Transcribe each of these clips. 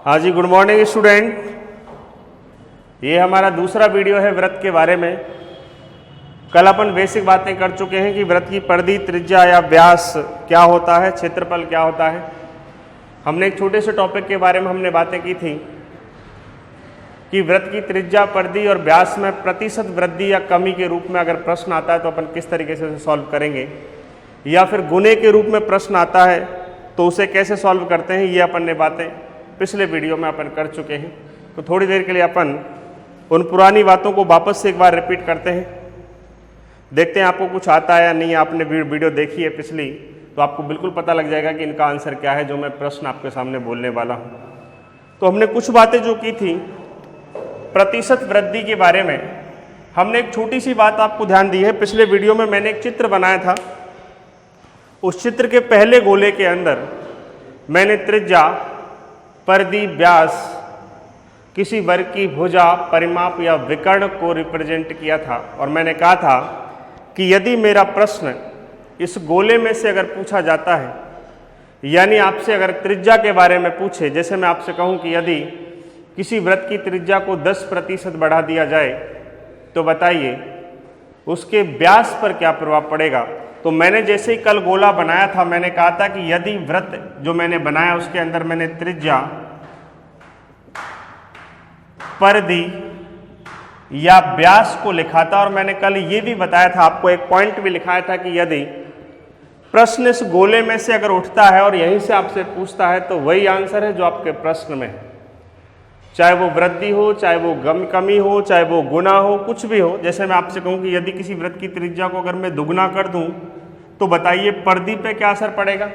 हाँ जी, good morning student. ये हमारा दूसरा वीडियो है व्रत के बारे में। कल अपन बेसिक बातें कर चुके हैं कि व्रत की परिधि, त्रिज्या या व्यास क्या होता है, क्षेत्रफल क्या होता है। हमने एक छोटे से टॉपिक के बारे में हमने बातें की थी कि व्रत की त्रिज्या, परिधि और व्यास में प्रतिशत वृद्धि या कमी के रूप में अगर प्रश्न आता है तो अपन किस तरीके से उसे सॉल्व करेंगे, या फिर गुणे के रूप में प्रश्न आता है तो उसे कैसे सॉल्व करते हैं। ये अपन ने बातें पिछले वीडियो में अपन कर चुके हैं। तो थोड़ी देर के लिए अपन उन पुरानी बातों को वापस से एक बार रिपीट करते हैं, देखते हैं आपको कुछ आता है या नहीं। आपने वीडियो देखी है पिछली, तो आपको बिल्कुल पता लग जाएगा कि इनका आंसर क्या है जो मैं प्रश्न आपके सामने बोलने वाला हूँ। तो हमने कुछ बातें जो की थी प्रतिशत वृद्धि के बारे में, हमने एक छोटी सी बात आपको ध्यान दी है। पिछले वीडियो में मैंने एक चित्र बनाया था। उस चित्र के पहले गोले के अंदर मैंने त्रिज्या, परिधि, व्यास, किसी वर्ग की भुजा, परिमाप या विकर्ण को रिप्रेजेंट किया था और मैंने कहा था कि यदि मेरा प्रश्न इस गोले में से अगर पूछा जाता है, यानी आपसे अगर त्रिज्या के बारे में पूछे, जैसे मैं आपसे कहूं कि यदि किसी वृत्त की त्रिज्या को 10% बढ़ा दिया जाए तो बताइए उसके व्यास पर क्या प्रभाव पड़ेगा। तो मैंने जैसे ही कल गोला बनाया था, मैंने कहा था कि यदि वृत्त जो मैंने बनाया उसके अंदर मैंने त्रिज्या, परिधि या व्यास को लिखा था, और मैंने कल ये भी बताया था, आपको एक पॉइंट भी लिखाया था कि यदि प्रश्न इस गोले में से अगर उठता है और यहीं से आपसे पूछता है तो वही आंसर है जो आपके प्रश्न में है, चाहे वो वृद्धि हो, चाहे वो कमी हो, चाहे वो गुना हो, कुछ भी हो। जैसे मैं आपसे कहूं कि यदि किसी वृत्त की त्रिज्या को अगर मैं दुगना कर दूं तो बताइए परिधि पे क्या असर पड़ेगा।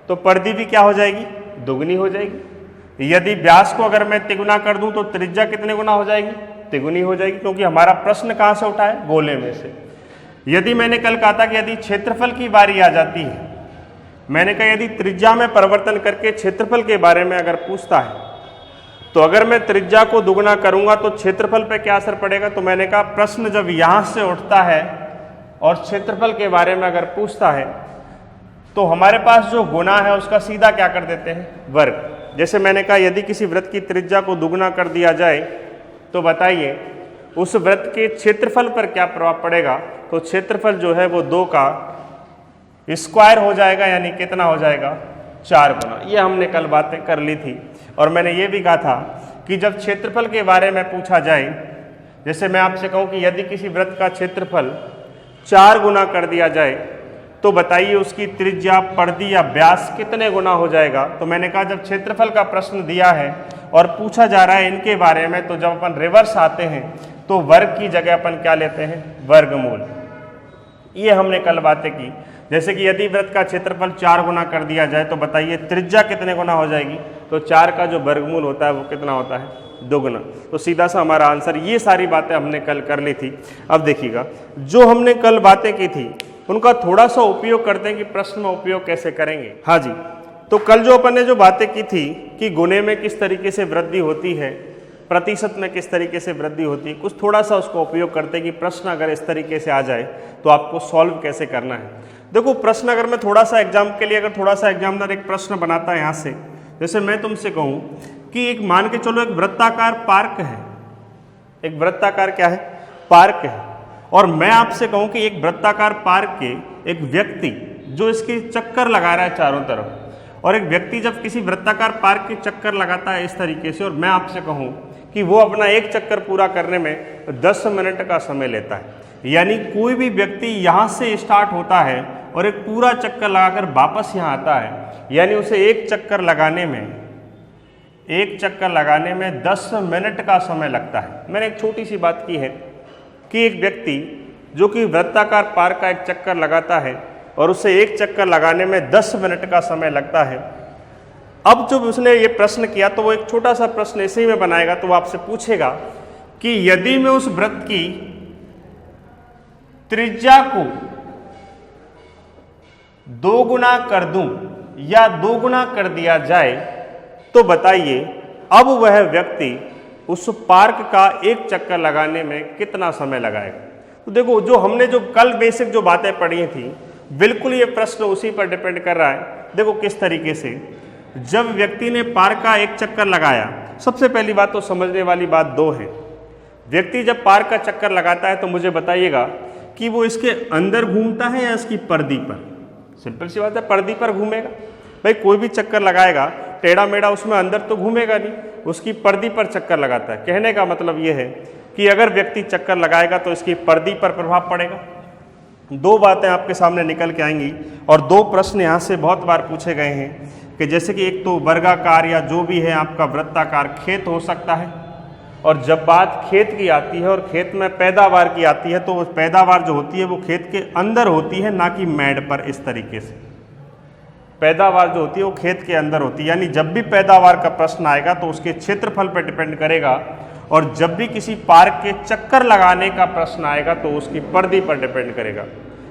तो परिधि भी क्या हो जाएगी, दुगनी हो जाएगी। यदि व्यास को अगर मैं तिगुना कर दूं तो त्रिज्या कितने गुना हो जाएगी, तिगुनी हो जाएगी, क्योंकि हमारा प्रश्न कहाँ से उठा है, गोले में से। यदि मैंने कल कहा था कि यदि क्षेत्रफल की बारी आ जाती है, मैंने कहा यदि त्रिज्या में परिवर्तन करके क्षेत्रफल के बारे में अगर पूछता है तो अगर मैं त्रिज्या को दुगना करूंगा तो क्षेत्रफल पे क्या असर पड़ेगा। तो मैंने कहा प्रश्न जब यहां से उठता है और क्षेत्रफल के बारे में अगर पूछता है तो हमारे पास जो गुना है उसका सीधा क्या कर देते हैं, वर्ग। जैसे मैंने कहा यदि किसी वृत्त की त्रिज्या को दुगना कर दिया जाए तो बताइए उस वृत्त के क्षेत्रफल पर क्या प्रभाव पड़ेगा। तो क्षेत्रफल जो है वो 2 का स्क्वायर हो जाएगा, यानी कितना हो जाएगा, 4 गुना। ये हमने कल बातें कर ली थी। और मैंने ये भी कहा था कि जब क्षेत्रफल के बारे में पूछा जाए, जैसे मैं आपसे कहूं कि यदि किसी वृत्त का क्षेत्रफल 4 गुना कर दिया जाए तो बताइए उसकी त्रिज्या, परिधि या व्यास कितने गुना हो जाएगा। तो मैंने कहा जब क्षेत्रफल का प्रश्न दिया है और पूछा जा रहा है इनके बारे में, तो जब अपन रिवर्स आते हैं तो वर्ग की जगह अपन क्या लेते हैं, वर्गमूल। ये हमने कल बातें की। जैसे कि यदि वृत्त का क्षेत्रफल 4 गुना कर दिया जाए तो बताइए त्रिज्या कितने गुना हो जाएगी। तो 4 का जो वर्गमूल होता है वो कितना होता है, 2 गुना। तो सीधा सा हमारा आंसर। ये सारी बातें हमने कल कर ली थी। अब देखिएगा जो हमने कल बातें की थी उनका थोड़ा सा उपयोग करते हैं कि प्रश्न में उपयोग कैसे करेंगे। हाँ जी, तो कल जो अपन ने जो बातें की थी कि गुणे में किस तरीके से वृद्धि होती है, प्रतिशत में किस तरीके से वृद्धि होती है, कुछ थोड़ा सा उसको उपयोग करते हैं कि प्रश्न अगर इस तरीके से आ जाए तो आपको सॉल्व कैसे करना है। देखो प्रश्न अगर मैं थोड़ा सा एग्जाम के लिए, अगर थोड़ा सा एग्जामिनर एक प्रश्न बनाता है यहाँ से, जैसे मैं तुमसे कहूँ कि एक मान के चलो एक वृत्ताकार पार्क है, एक वृत्ताकार क्या है, पार्क है, और मैं आपसे कहूँ कि एक वृत्ताकार पार्क के एक व्यक्ति जो इसके चक्कर लगा रहा है चारों तरफ, और एक व्यक्ति जब किसी वृत्ताकार पार्क के चक्कर लगाता है इस तरीके से, और मैं आपसे कहूँ कि वो अपना एक चक्कर पूरा करने में 10 मिनट का समय लेता है, यानी कोई भी व्यक्ति यहाँ से स्टार्ट होता है और एक पूरा चक्कर लगाकर वापस यहाँ आता है, यानी उसे एक चक्कर लगाने में 10 मिनट का समय लगता है। मैंने एक छोटी सी बात की है कि एक व्यक्ति जो कि वृत्ताकार पार्क का एक चक्कर लगाता है और उसे एक चक्कर लगाने में 10 मिनट का समय लगता है। अब जब उसने ये प्रश्न किया तो वो एक छोटा सा प्रश्न ऐसे ही में बनाएगा, तो वो आपसे पूछेगा कि यदि मैं उस वृत्त की त्रिज्या को 2 गुना कर दूं या 2 गुना कर दिया जाए तो बताइए अब वह व्यक्ति उस पार्क का एक चक्कर लगाने में कितना समय लगाएगा। तो देखो जो हमने जो कल बेसिक जो बातें पढ़ी थी, बिल्कुल ये प्रश्न उसी पर डिपेंड कर रहा है। देखो किस तरीके से, जब व्यक्ति ने पार्क का एक चक्कर लगाया, सबसे पहली बात तो समझने वाली बात दो है। व्यक्ति जब पार्क का चक्कर लगाता है तो मुझे बताइएगा कि वो इसके अंदर घूमता है या इसकी परिधि पर। सिंपल सी बात है, परिधि पर घूमेगा। भाई कोई भी चक्कर लगाएगा टेढ़ा मेढ़ा, उसमें अंदर तो घूमेगा नहीं, उसकी परिधि पर चक्कर लगाता है। कहने का मतलब ये है कि अगर व्यक्ति चक्कर लगाएगा तो इसकी परिधि पर प्रभाव पड़ेगा। दो बातें आपके सामने निकल के आएंगी और दो प्रश्न यहाँ से बहुत बार पूछे गए हैं कि जैसे कि एक तो वर्गाकार या जो भी है आपका वृत्ताकार खेत हो सकता है, और जब बात खेत की आती है और खेत में पैदावार की आती है तो वो पैदावार जो होती है वो खेत के अंदर होती है, ना कि मैड पर। इस तरीके से पैदावार जो होती है वो खेत के अंदर होती है। यानी जब भी पैदावार का प्रश्न आएगा तो उसके क्षेत्रफल पर डिपेंड करेगा, और जब भी किसी पार्क के चक्कर लगाने का प्रश्न आएगा तो उसकी परिधि पर डिपेंड करेगा,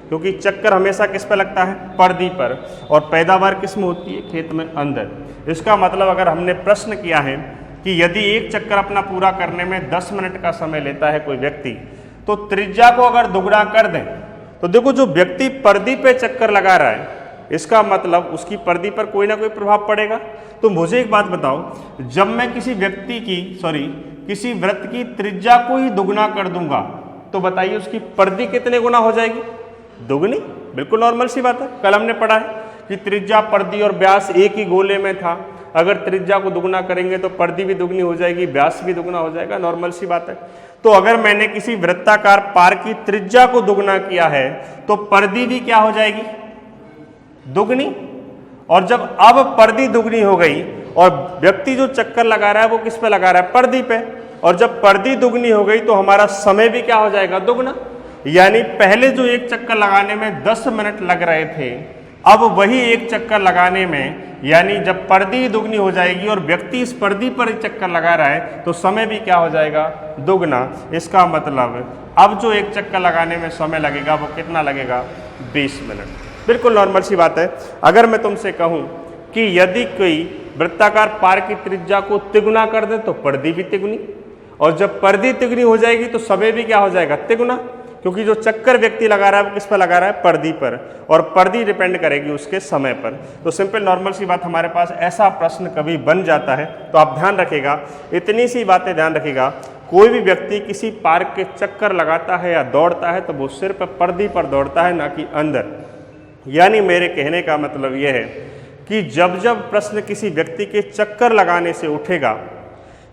क्योंकि चक्कर हमेशा किस पर लगता है? परिधि पर। और पैदावार किस में होती है? खेत में अंदर। इसका मतलब अगर हमने प्रश्न किया है कि यदि एक चक्कर अपना पूरा करने में 10 मिनट का समय लेता है कोई व्यक्ति, तो त्रिज्या को अगर दुगना कर दें तो देखो जो व्यक्ति परिधि पे चक्कर लगा रहा है, इसका मतलब उसकी परिधि पर कोई ना कोई प्रभाव पड़ेगा। तो मुझे एक बात बताओ, जब मैं किसी व्यक्ति की किसी वृत्त की त्रिज्या को ही दुगना कर दूंगा तो बताइए उसकी परिधि कितने गुना हो जाएगी? दुगनी। बिल्कुल नॉर्मल सी बात है। कल हमने पढ़ा है कि त्रिज्या, परिधि और व्यास एक ही गोले में था। अगर त्रिज्या को दुगना करेंगे तो परिधि भी दुगनी हो जाएगी, व्यास भी दुगना हो जाएगा। नॉर्मल सी बात है। तो अगर मैंने किसी वृत्ताकार पार्क की त्रिज्या को दुगना किया है तो परिधि भी क्या हो जाएगी? दुगनी। और जब अब परिधि दुगनी हो गई और व्यक्ति जो चक्कर लगा रहा है वो किस पे लगा रहा है? परिधि पे। और जब परिधि दुगनी हो गई तो हमारा समय भी क्या हो जाएगा? दुगना। यानी पहले जो एक चक्कर लगाने में 10 मिनट लग रहे थे, अब वही एक चक्कर लगाने में, यानी जब परिधि दुगनी हो जाएगी और व्यक्ति इस परिधि पर चक्कर लगा रहा है तो समय भी क्या हो जाएगा? दुगना। इसका मतलब अब जो एक चक्कर लगाने में समय लगेगा वो कितना लगेगा? 20 मिनट। बिल्कुल नॉर्मल सी बात है। अगर मैं तुमसे कहूं कि यदि कोई वृत्ताकार पार्क की त्रिज्या को तिगुना कर दे तो परिधि भी तिगुनी, और जब परिधि तिगुनी हो जाएगी तो समय भी क्या हो जाएगा? तिगुना। क्योंकि जो चक्कर व्यक्ति लगा रहा है वो किस पर लगा रहा है? परिधि पर, और परिधि डिपेंड करेगी उसके समय पर। तो सिंपल नॉर्मल सी बात, हमारे पास ऐसा प्रश्न कभी बन जाता है तो आप ध्यान रखिएगा, इतनी सी बातें ध्यान रखिएगा। कोई भी व्यक्ति किसी पार्क के चक्कर लगाता है या दौड़ता है तो वो सिर्फ परिधि पर दौड़ता है, ना कि अंदर। यानी मेरे कहने का मतलब यह है कि जब जब प्रश्न किसी व्यक्ति के चक्कर लगाने से उठेगा,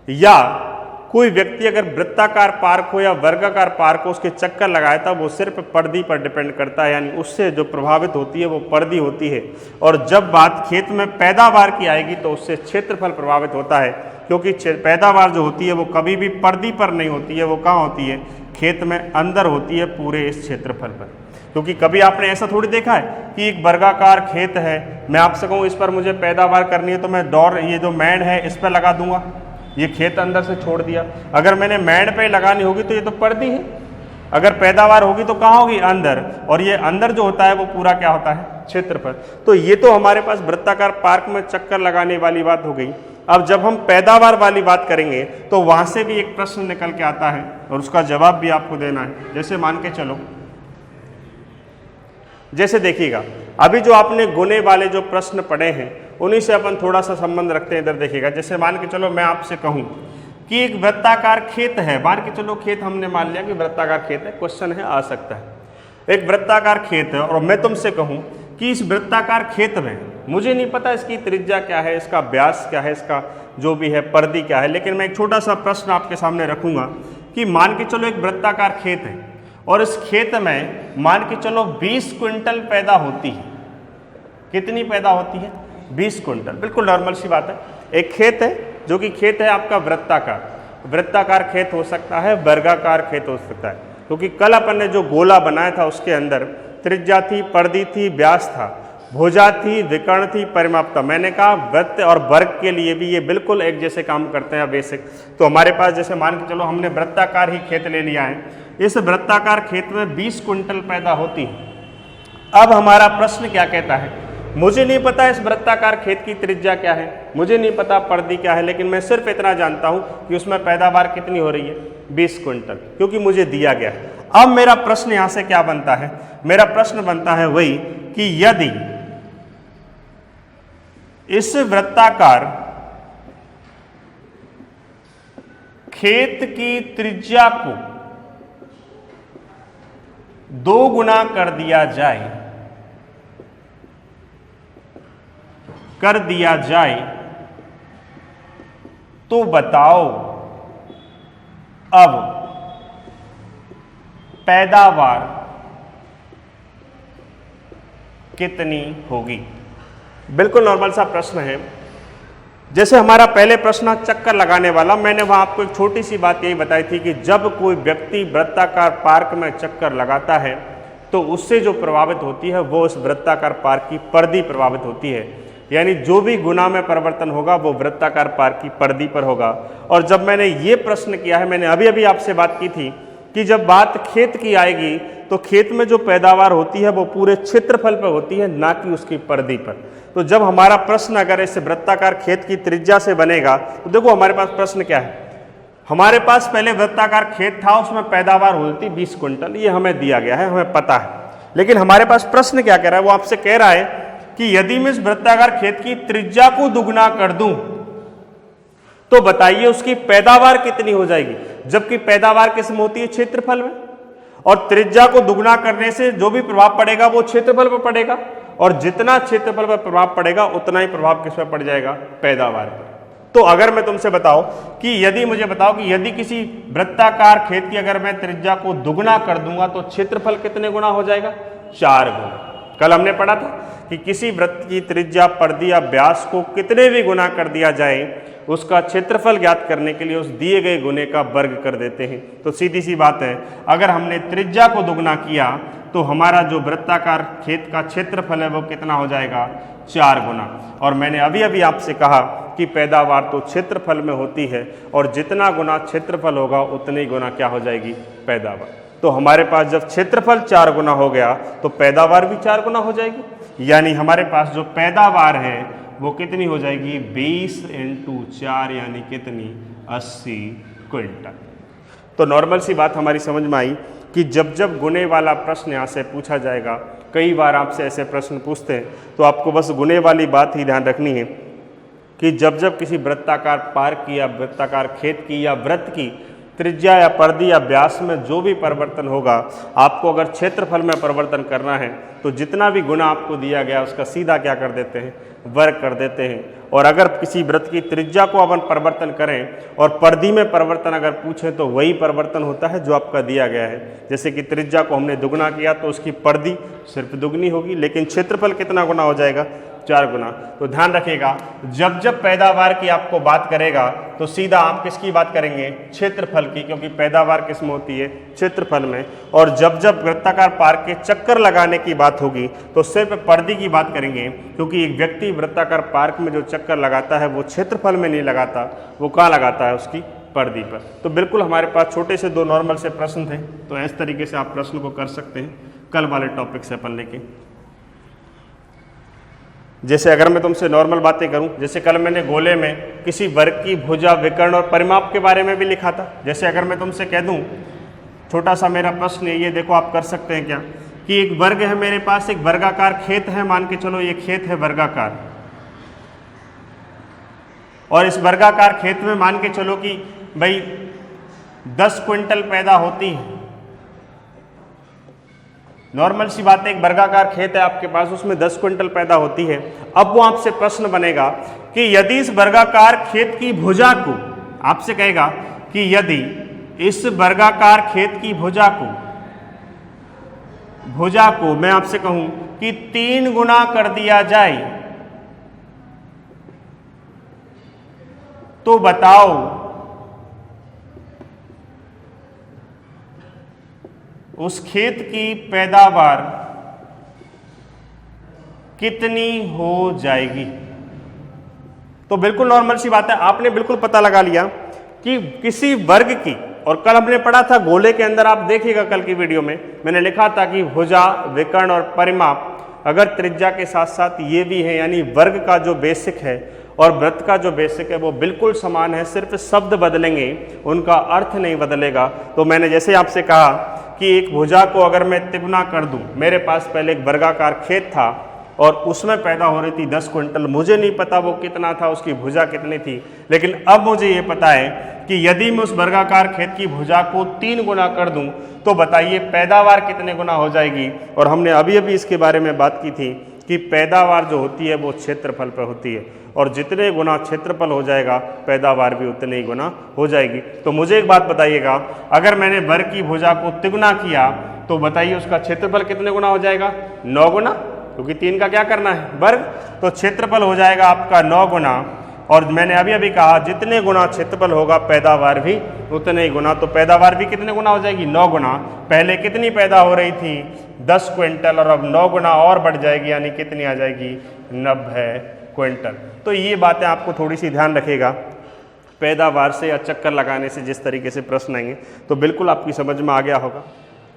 या कोई व्यक्ति अगर वृत्ताकार पार्क हो या वर्गाकार पार्क हो उसके चक्कर लगाए था, वो सिर्फ परिधि पर डिपेंड करता है। यानी उससे जो प्रभावित होती है वो परिधि होती है। और जब बात खेत में पैदावार की आएगी तो उससे क्षेत्रफल प्रभावित होता है, क्योंकि पैदावार जो होती है वो कभी भी परिधि पर नहीं होती है, वो कहाँ होती है? खेत में अंदर होती है, पूरे इस क्षेत्रफल पर। क्योंकि कभी आपने ऐसा थोड़ी देखा है कि एक वर्गाकार खेत है, मैं आपसे कहूँ इस पर मुझे पैदावार करनी है तो मैं ये जो मैड है इस पर लगा दूंगा, ये खेत अंदर से छोड़ दिया। अगर मैंने मैड पे लगानी होगी तो ये तो परिधि है, अगर पैदावार होगी तो कहाँ होगी? अंदर। और ये अंदर जो होता है वो पूरा क्या होता है? क्षेत्रफल। तो ये तो हमारे पास वृत्ताकार पार्क में चक्कर लगाने वाली बात हो गई। अब जब हम पैदावार वाली बात करेंगे तो वहां से भी एक प्रश्न निकल के आता है और उसका जवाब भी आपको देना है। जैसे मान के चलो, जैसे देखिएगा अभी जो आपने गुने वाले जो प्रश्न पढ़े हैं उन्हीं से अपन थोड़ा सा संबंध रखते हैं। इधर देखिएगा, जैसे मान के चलो मैं आपसे कहूं कि एक वृत्ताकार खेत है, मान के चलो खेत हमने मान लिया कि वृत्ताकार खेत है, क्वेश्चन है आ सकता है। एक वृत्ताकार खेत है और मैं तुमसे कहूं कि इस वृत्ताकार खेत में मुझे नहीं पता इसकी त्रिज्या क्या है, इसका व्यास क्या है, इसका जो भी है परिधि क्या है, लेकिन मैं एक छोटा सा प्रश्न आपके सामने रखूंगा कि मान के चलो एक वृत्ताकार खेत है और इस खेत में मान के चलो 20 क्विंटल पैदा होती है। कितनी पैदा होती है? 20 क्विंटल। बिल्कुल नॉर्मल सी बात है। एक खेत है जो कि खेत है आपका वृत्ताकार खेत हो सकता है, वर्गाकार खेत हो सकता है, क्योंकि कल अपन ने जो गोला बनाया था उसके अंदर त्रिज्या थी, परिधि थी, व्यास था, भुजा थी, विकर्ण थी, परिमाप था। मैंने कहा वृत्त और वर्ग के लिए भी ये बिल्कुल एक जैसे काम करते हैं बेसिक। तो हमारे पास जैसे मान के चलो हमने वृत्ताकार ही खेत ले लिया है, इस वृत्ताकार खेत में 20 क्विंटल पैदा होती है। अब हमारा प्रश्न क्या कहता है? मुझे नहीं पता इस वृत्ताकार खेत की त्रिज्या क्या है, मुझे नहीं पता परिधि क्या है, लेकिन मैं सिर्फ इतना जानता हूं कि उसमें पैदावार कितनी हो रही है? 20 क्विंटल, क्योंकि मुझे दिया गया है। अब मेरा प्रश्न यहां से क्या बनता है? मेरा प्रश्न बनता है वही कि इस वृत्ताकार खेत की त्रिज्या को 2 गुना कर दिया जाए तो बताओ अब पैदावार कितनी होगी। बिल्कुल नॉर्मल सा प्रश्न है। जैसे हमारा पहले प्रश्न चक्कर लगाने वाला, मैंने वहां आपको एक छोटी सी बात यही बताई थी कि जब कोई व्यक्ति वृत्ताकार पार्क में चक्कर लगाता है तो उससे जो प्रभावित होती है वो उस वृत्ताकार पार्क की परिधि प्रभावित होती है, यानी जो भी गुना में परिवर्तन होगा वो वृत्ताकार पार्क की परिधि पर होगा। और जब मैंने ये प्रश्न किया है, मैंने अभी अभी आपसे बात की थी कि जब बात खेत की आएगी तो खेत में जो पैदावार होती है वो पूरे क्षेत्रफल पर होती है, ना कि उसकी परिधि पर। तो जब हमारा प्रश्न अगर इस वृत्ताकार खेत की त्रिज्या से बनेगा तो देखो हमारे पास प्रश्न क्या है। हमारे पास पहले वृत्ताकार खेत था, उसमें पैदावार होती 20 क्विंटल, ये हमें दिया गया है, हमें पता है। लेकिन हमारे पास प्रश्न क्या कह रहा है, वो आपसे कह रहा है कि यदि मैं इस वृत्ताकार खेत की त्रिज्या को दुगना कर दूं तो बताइए उसकी पैदावार कितनी हो जाएगी। जबकि पैदावार किस में होती है, क्षेत्रफल में, और त्रिज्या को दुगना करने से जो भी प्रभाव पड़ेगा वो क्षेत्रफल पर पड़ेगा, और जितना क्षेत्रफल पर प्रभाव पड़ेगा उतना ही प्रभाव किस पर पड़ जाएगा, पैदावार पर। तो अगर मैं तुमसे बताओ कि यदि मुझे बताओ कि यदि किसी वृत्ताकार खेत की अगर मैं त्रिज्या को दुगना कर दूंगा तो क्षेत्रफल कितने गुना हो जाएगा, 4 गुना। कल हमने पढ़ा था कि किसी वृत्त की त्रिज्या, परिधि या व्यास को कितने भी गुना कर दिया जाए उसका क्षेत्रफल ज्ञात करने के लिए उस दिए गए गुने का वर्ग कर देते हैं। तो सीधी सी बात है, अगर हमने त्रिज्या को दुगना किया तो हमारा जो वृत्ताकार खेत का क्षेत्रफल है वो कितना हो जाएगा, 4 गुना। और मैंने अभी अभी आपसे कहा कि पैदावार तो क्षेत्रफल में होती है, और जितना गुना क्षेत्रफल होगा उतने ही गुना क्या हो जाएगी, पैदावार। तो हमारे पास जब क्षेत्रफल 4 गुना हो गया तो पैदावार भी 4 गुना हो जाएगी, यानी हमारे पास जो पैदावार है वो कितनी हो जाएगी, 20 × 4 यानी कितनी, 80 क्विंटल। तो नॉर्मल सी बात हमारी समझ में आई कि जब जब गुने वाला प्रश्न यहाँ से पूछा जाएगा, कई बार आपसे ऐसे प्रश्न पूछते हैं, तो आपको बस गुने वाली बात ही ध्यान रखनी है कि जब जब किसी वृत्ताकार पार्क की या वृत्ताकार खेत की या वृत्त की त्रिज्या या परिधि या व्यास में जो भी परिवर्तन होगा, आपको अगर क्षेत्रफल में परिवर्तन करना है तो जितना भी गुना आपको दिया गया उसका सीधा क्या कर देते हैं, वर्ग कर देते हैं। और अगर किसी वृत्त की त्रिज्या को अपन परिवर्तन करें और परिधि में परिवर्तन अगर पूछें तो वही परिवर्तन होता है जो आपका दिया गया है। जैसे कि त्रिज्या को हमने दुगना किया तो उसकी परिधि सिर्फ दुगनी होगी, लेकिन क्षेत्रफल कितना गुना हो जाएगा, 4 गुना। तो ध्यान रखिएगा, जब जब पैदावार की आपको बात करेगा तो सीधा आप किसकी बात करेंगे, क्षेत्रफल की, क्योंकि पैदावार किस में होती है, क्षेत्रफल में। और जब जब वृत्ताकार पार्क के चक्कर लगाने की बात होगी तो सिर्फ परिधि की बात करेंगे, क्योंकि एक व्यक्ति वृत्ताकार पार्क में जो चक्कर लगाता है वो क्षेत्रफल में नहीं लगाता, वो कहाँ लगाता है, उसकी परिधि पर। तो बिल्कुल हमारे पास छोटे से 2 नॉर्मल से प्रश्न थे, तो इस तरीके से आप प्रश्न को कर सकते हैं कल वाले टॉपिक से अपन लेके। जैसे अगर मैं तुमसे नॉर्मल बातें करूं, जैसे कल मैंने गोले में किसी वर्ग की भुजा, विकर्ण और परिमाप के बारे में भी लिखा था। जैसे अगर मैं तुमसे कह दूं, छोटा सा मेरा प्रश्न है, ये देखो आप कर सकते हैं क्या, कि एक वर्ग है मेरे पास, एक वर्गाकार खेत है, मान के चलो ये खेत है वर्गाकार, और इस वर्गाकार खेत में मान के चलो कि भाई 10 क्विंटल पैदा होती है। नॉर्मल सी बात है, एक वर्गाकार खेत है आपके पास, उसमें 10 क्विंटल पैदा होती है। अब वो आपसे प्रश्न बनेगा कि यदि इस वर्गाकार खेत की भुजा को, आपसे कहेगा कि यदि इस वर्गाकार खेत की भुजा को मैं आपसे कहूं कि 3 गुना कर दिया जाए तो बताओ उस खेत की पैदावार कितनी हो जाएगी। तो बिल्कुल नॉर्मल सी बात है, आपने बिल्कुल पता लगा लिया कि किसी वर्ग की, और कल हमने पढ़ा था गोले के अंदर, आप देखिएगा कल की वीडियो में मैंने लिखा था कि भुजा, विकर्ण और परिमाप अगर त्रिज्या के साथ साथ ये भी है, यानी वर्ग का जो बेसिक है और वृत्त का जो बेसिक है वो बिल्कुल समान है, सिर्फ शब्द बदलेंगे, उनका अर्थ नहीं बदलेगा। तो मैंने जैसे आपसे कहा कि एक भुजा को अगर मैं तिगुना कर दूं, मेरे पास पहले एक वर्गाकार खेत था और उसमें पैदा हो रही थी 10 क्विंटल। मुझे नहीं पता वो कितना था, उसकी भुजा कितनी थी, लेकिन अब मुझे ये पता है कि यदि मैं उस वर्गाकार खेत की भुजा को 3 गुना कर दूं तो बताइए पैदावार कितने गुना हो जाएगी। और हमने अभी अभी इसके बारे में बात की थी कि पैदावार जो होती है वो क्षेत्रफल पर होती है, और जितने गुना क्षेत्रफल हो जाएगा पैदावार भी उतने ही गुना हो जाएगी। तो मुझे एक बात बताइएगा, अगर मैंने वर्ग की भुजा को तिगुना किया तो बताइए उसका क्षेत्रफल कितने गुना हो जाएगा? 9 गुना, क्योंकि 3 का क्या करना है? वर्ग। तो क्षेत्रफल हो जाएगा आपका 9 गुना, और मैंने अभी अभी कहा जितने गुना क्षेत्रफल होगा पैदावार भी उतने ही गुना। तो पैदावार भी कितने गुना हो जाएगी? 9 गुना। पहले कितनी पैदा हो रही थी? 10 क्विंटल, और अब 9 गुना और बढ़ जाएगी, यानी कितनी आ जाएगी? 90 क्विंटल। तो ये बातें आपको थोड़ी सी ध्यान रखिएगा, पैदावार से या चक्कर लगाने से जिस तरीके से प्रश्न आएंगे तो बिल्कुल आपकी समझ में आ गया होगा।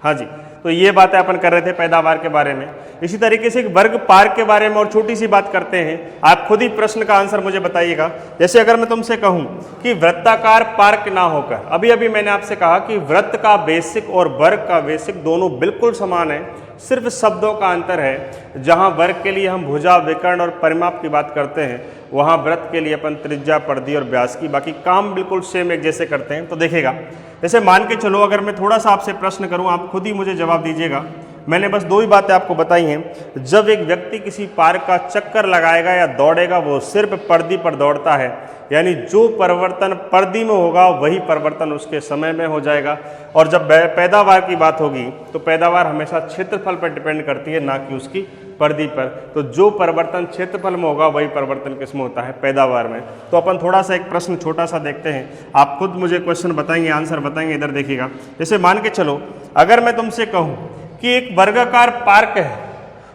हाँ जी, तो ये बातें अपन कर रहे थे पैदावार के बारे में। इसी तरीके से एक वर्ग पार्क के बारे में और छोटी सी बात करते हैं। आप खुद ही प्रश्न का आंसर मुझे बताइएगा। जैसे अगर मैं तुमसे कहूं कि वृत्ताकार पार्क ना होकर, अभी अभी मैंने आपसे कहा कि वृत्त का बेसिक और वर्ग का बेसिक दोनों बिल्कुल समान है, सिर्फ शब्दों का अंतर है। जहां वर्ग के लिए हम भुजा, विकर्ण और परिमाप की बात करते हैं, वहां वृत्त के लिए अपन त्रिज्या, परिधि और व्यास की, बाकी काम बिल्कुल सेम एक जैसे करते हैं। तो देखिएगा, जैसे मान के चलो अगर मैं थोड़ा सा आपसे प्रश्न करूं, आप खुद ही मुझे जवाब दीजिएगा। मैंने बस 2 ही बातें आपको बताई हैं। जब एक व्यक्ति किसी पार्क का चक्कर लगाएगा या दौड़ेगा, वो सिर्फ परिधि पर दौड़ता है, यानी जो परिवर्तन परिधि में होगा वही परिवर्तन उसके समय में हो जाएगा। और जब पैदावार की बात होगी तो पैदावार हमेशा क्षेत्रफल पर डिपेंड करती है, ना कि उसकी परिधि पर। तो जो परिवर्तन क्षेत्रफल में होगा वही परिवर्तन किसमें होता है? पैदावार में। तो अपन थोड़ा सा एक प्रश्न छोटा सा देखते हैं, आप खुद मुझे क्वेश्चन बताएंगे, आंसर बताएंगे। इधर देखिएगा, जैसे मान के चलो अगर मैं तुमसे कहूँ कि एक वर्गाकार पार्क है,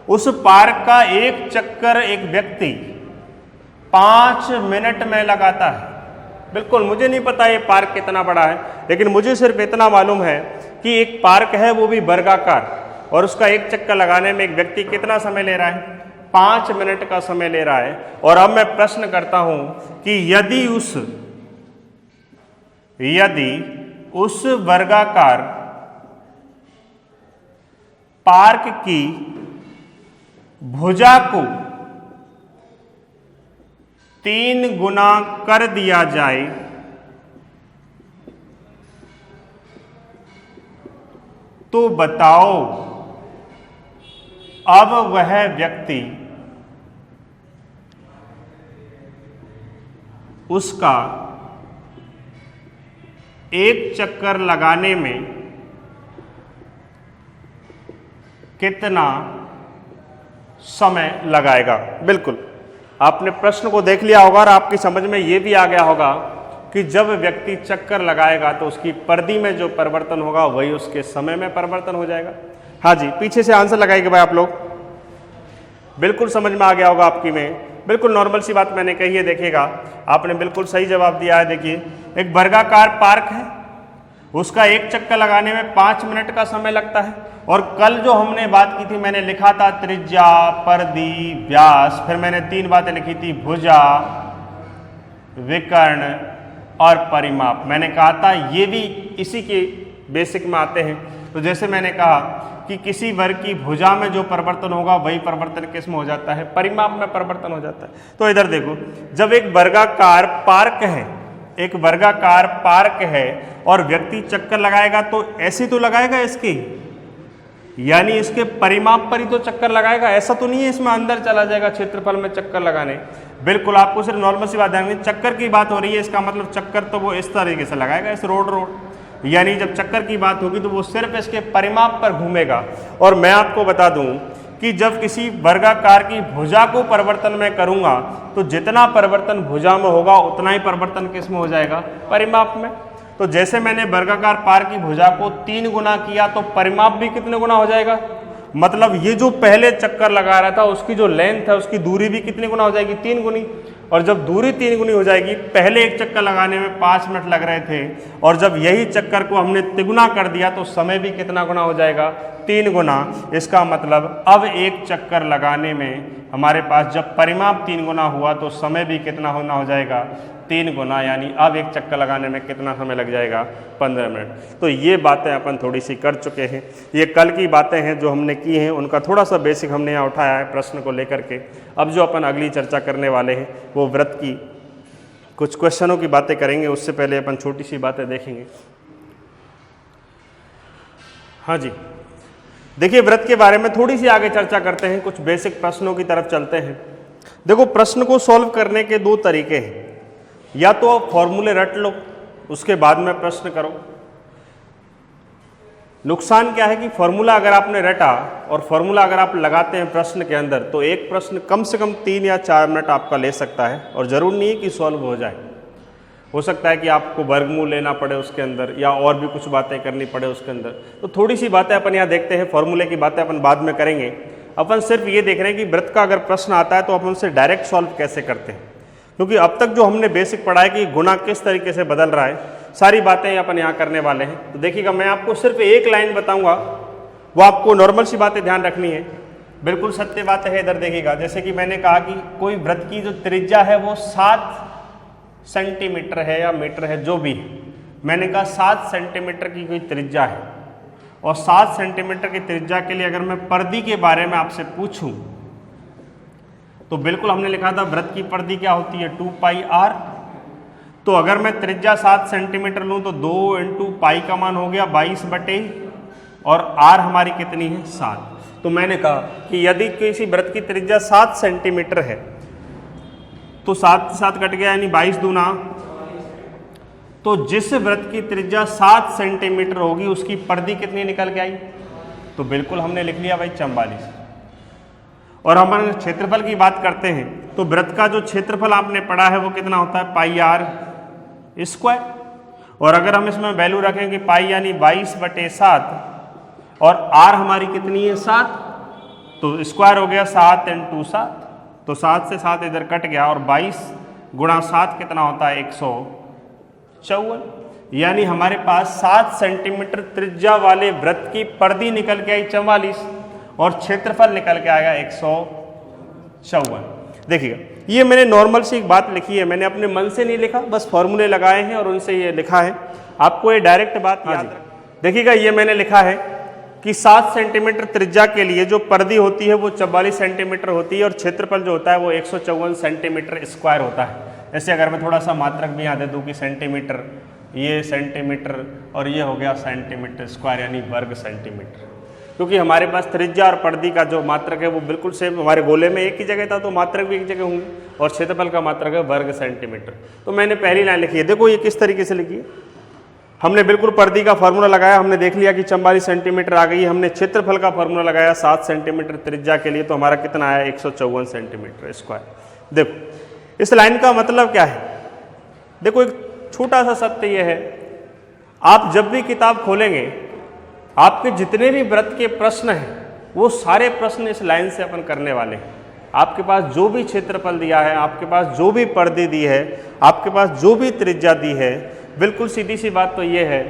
उस पार्क का एक चक्कर एक व्यक्ति 5 मिनट में लगाता है। बिल्कुल मुझे नहीं पता ये पार्क कितना बड़ा है, लेकिन मुझे सिर्फ इतना मालूम है कि एक पार्क है वो भी वर्गाकार, और उसका एक चक्कर लगाने में एक व्यक्ति कितना समय ले रहा है? 5 मिनट का समय ले रहा है। और अब मैं प्रश्न करता हूं कि यदि उस वर्गाकार पार्क की भुजा को 3 गुना कर दिया जाए तो बताओ अब वह व्यक्ति उसका एक चक्कर लगाने में कितना समय लगाएगा? बिल्कुल आपने प्रश्न को देख लिया होगा और आपकी समझ में यह भी आ गया होगा कि जब व्यक्ति चक्कर लगाएगा तो उसकी परिधि में जो परिवर्तन होगा वही उसके समय में परिवर्तन हो जाएगा। हाँ जी, पीछे से आंसर लगाइए भाई आप लोग। बिल्कुल समझ में आ गया होगा आपकी में, बिल्कुल नॉर्मल सी बात मैंने कही है। देखिएगा, आपने बिल्कुल सही जवाब दिया है। देखिए, एक वर्गाकार पार्क है, उसका एक चक्कर लगाने में 5 मिनट का समय लगता है। और कल जो हमने बात की थी, मैंने लिखा था त्रिज्या, परिधि, व्यास, फिर मैंने 3 बातें लिखी थी, भुजा, विकर्ण और परिमाप। मैंने कहा था ये भी इसी के बेसिक में आते हैं। तो जैसे मैंने कहा कि किसी वर्ग की भुजा में जो परिवर्तन होगा वही परिवर्तन किस में हो जाता है? परिमाप में परिवर्तन हो जाता है। तो इधर देखो, जब एक वर्गाकार पार्क है, एक वर्गाकार पार्क है और व्यक्ति चक्कर लगाएगा तो ऐसे तो लगाएगा इसकी, यानी इसके परिमाप पर ही तो चक्कर लगाएगा। ऐसा तो नहीं है इसमें अंदर चला जाएगा क्षेत्रफल में चक्कर लगाने। बिल्कुल आपको सिर्फ नॉर्मल सी बात ध्यान रखनी, चक्कर की बात हो रही है, इसका मतलब चक्कर तो वो इस तरीके से लगाएगा, इस रोड, यानी जब चक्कर की बात होगी तो वो सिर्फ इसके परिमाप पर घूमेगा। और मैं आपको बता दूं कि जब किसी वर्गाकार की भुजा को परिवर्तन में करूंगा तो जितना परिवर्तन भुजा में होगा उतना ही परिवर्तन किस में हो जाएगा? परिमाप में। तो जैसे मैंने वर्गाकार पार्क की भुजा को 3 गुना किया तो परिमाप भी कितने गुना हो जाएगा? मतलब ये जो पहले चक्कर लगा रहा था उसकी जो लेंथ है, उसकी दूरी भी कितनी गुना हो जाएगी? 3 गुनी। और जब दूरी 3 गुनी हो जाएगी, पहले एक चक्कर लगाने में 5 मिनट लग रहे थे, और जब यही चक्कर को हमने तिगुना कर दिया तो समय भी कितना गुना हो जाएगा? 3 गुना। इसका मतलब अब एक चक्कर लगाने में हमारे पास जब परिमाप 3 गुना हुआ तो समय भी कितना होना हो जाएगा? 3 गुना, यानी अब एक चक्कर लगाने में कितना समय लग जाएगा, 15 मिनट। तो ये बातें अपन थोड़ी सी कर चुके हैं, ये कल की बातें हैं जो हमने की हैं, उनका थोड़ा सा बेसिक हमने यहाँ उठाया है प्रश्न को लेकर के। अब जो अपन अगली चर्चा करने वाले हैं वो व्रत की कुछ क्वेश्चनों की बातें करेंगे। उससे पहले अपन छोटी सी बातें देखेंगे। हाँ जी, देखिए व्रत के बारे में थोड़ी सी आगे चर्चा करते हैं, कुछ बेसिक प्रश्नों की तरफ चलते हैं। देखो प्रश्न को सॉल्व करने के 2 तरीके हैं, या तो आप फॉर्मूले रट लो उसके बाद में प्रश्न करो। नुकसान क्या है कि फॉर्मूला अगर आपने रटा और फॉर्मूला अगर आप लगाते हैं प्रश्न के अंदर, तो एक प्रश्न कम से कम 3 या 4 मिनट आपका ले सकता है, और ज़रूर नहीं है कि सॉल्व हो जाए। हो सकता है कि आपको वर्गमूल लेना पड़े उसके अंदर, या और भी कुछ बातें करनी पड़े उसके अंदर। तो थोड़ी सी बातें अपन यहाँ देखते हैं, फॉर्मूले की बातें अपन बाद में करेंगे। अपन सिर्फ ये देख रहे हैं कि व्रत का अगर प्रश्न आता है तो अपन उसे डायरेक्ट सॉल्व कैसे करते हैं, क्योंकि अब तक जो हमने बेसिक पढ़ा है कि गुणा किस तरीके से बदल रहा है, सारी बातें अपन यहाँ करने वाले हैं। तो देखिएगा, मैं आपको सिर्फ एक लाइन बताऊंगा, वो आपको नॉर्मल सी बातें ध्यान रखनी है, बिल्कुल सत्य बात है। इधर देखिएगा, जैसे कि मैंने कहा कि कोई व्रत की जो त्रिज्या है वो 7 सेंटीमीटर है या मीटर है, जो भी है, मैंने कहा 7 सेंटीमीटर की कोई त्रिज्या है, और 7 सेंटीमीटर की त्रिज्या के लिए अगर मैं परिधि के बारे में आपसे पूछूं तो बिल्कुल हमने लिखा था व्रत की परिधि क्या होती है, 2 पाई r। तो अगर मैं त्रिज्या 7 सेंटीमीटर लूं तो 2 इंटू पाई का मान हो गया 22 बटे, और r हमारी कितनी है, 7। तो मैंने कहा कि यदि किसी व्रत की त्रिज्या 7 सेंटीमीटर है तो 7 से 7 कट गया, यानी 22 दूना, तो जिस व्रत की त्रिज्या 7 सेंटीमीटर होगी उसकी परिधि कितनी निकल के आई, तो बिल्कुल हमने लिख लिया भाई 44। और हम अगर क्षेत्रफल की बात करते हैं तो व्रत का जो क्षेत्रफल आपने पढ़ा है वो कितना होता है, पाई r स्क्वायर। और अगर हम इसमें वैल्यू रखें कि पाई यानी 22 बटे 7, और r हमारी कितनी है, 7, तो स्क्वायर हो गया 7 इंटू 7, तो 7 से 7 इधर कट गया, और 22 गुणा 7 कितना होता है, 154। यानी हमारे पास 7 सेंटीमीटर त्रिज्या वाले व्रत की परिधि निकल के आई 44, और क्षेत्रफल निकल के आएगा 154। देखिएगा, ये मैंने नॉर्मल सी एक बात लिखी है, मैंने अपने मन से नहीं लिखा, बस फॉर्मूले लगाए हैं और उनसे ये लिखा है। आपको ये डायरेक्ट बात याद रखना। देखिएगा, ये मैंने लिखा है कि 7 सेंटीमीटर त्रिज्या के लिए जो परिधि होती है वो 44 सेंटीमीटर होती है, और क्षेत्रफल जो होता है वो 154 सेंटीमीटर स्क्वायर होता है। जैसे अगर मैं थोड़ा सा मात्रक भी यहाँ दे दूँ कि सेंटीमीटर, ये सेंटीमीटर, और ये हो गया सेंटीमीटर स्क्वायर, यानी वर्ग सेंटीमीटर। क्योंकि हमारे पास त्रिज्या और परिधि का जो मात्रक है वो बिल्कुल सेम, हमारे गोले में एक ही जगह था तो मात्रक भी एक जगह होंगे, और क्षेत्रफल का मात्रक है वर्ग सेंटीमीटर। तो मैंने पहली लाइन लिखी है, देखो ये किस तरीके से लिखी है। हमने बिल्कुल परिधि का फॉर्मूला लगाया, हमने देख लिया कि 44 सेंटीमीटर आ गई। हमने क्षेत्रफल का फॉर्मूला लगाया 7 सेंटीमीटर त्रिज्या के लिए, तो हमारा कितना आया, 154 सेंटीमीटर स्क्वायर। देखो इस लाइन का मतलब क्या है, देखो एक छोटा सा सत्य यह है, आप जब भी किताब खोलेंगे आपके जितने भी व्रत के प्रश्न हैं वो सारे प्रश्न इस लाइन से अपन करने वाले हैं। आपके पास जो भी क्षेत्रफल दिया है, आपके पास जो भी परिधि दी है, आपके पास जो भी त्रिज्या दी है, बिल्कुल सीधी सी बात तो ये है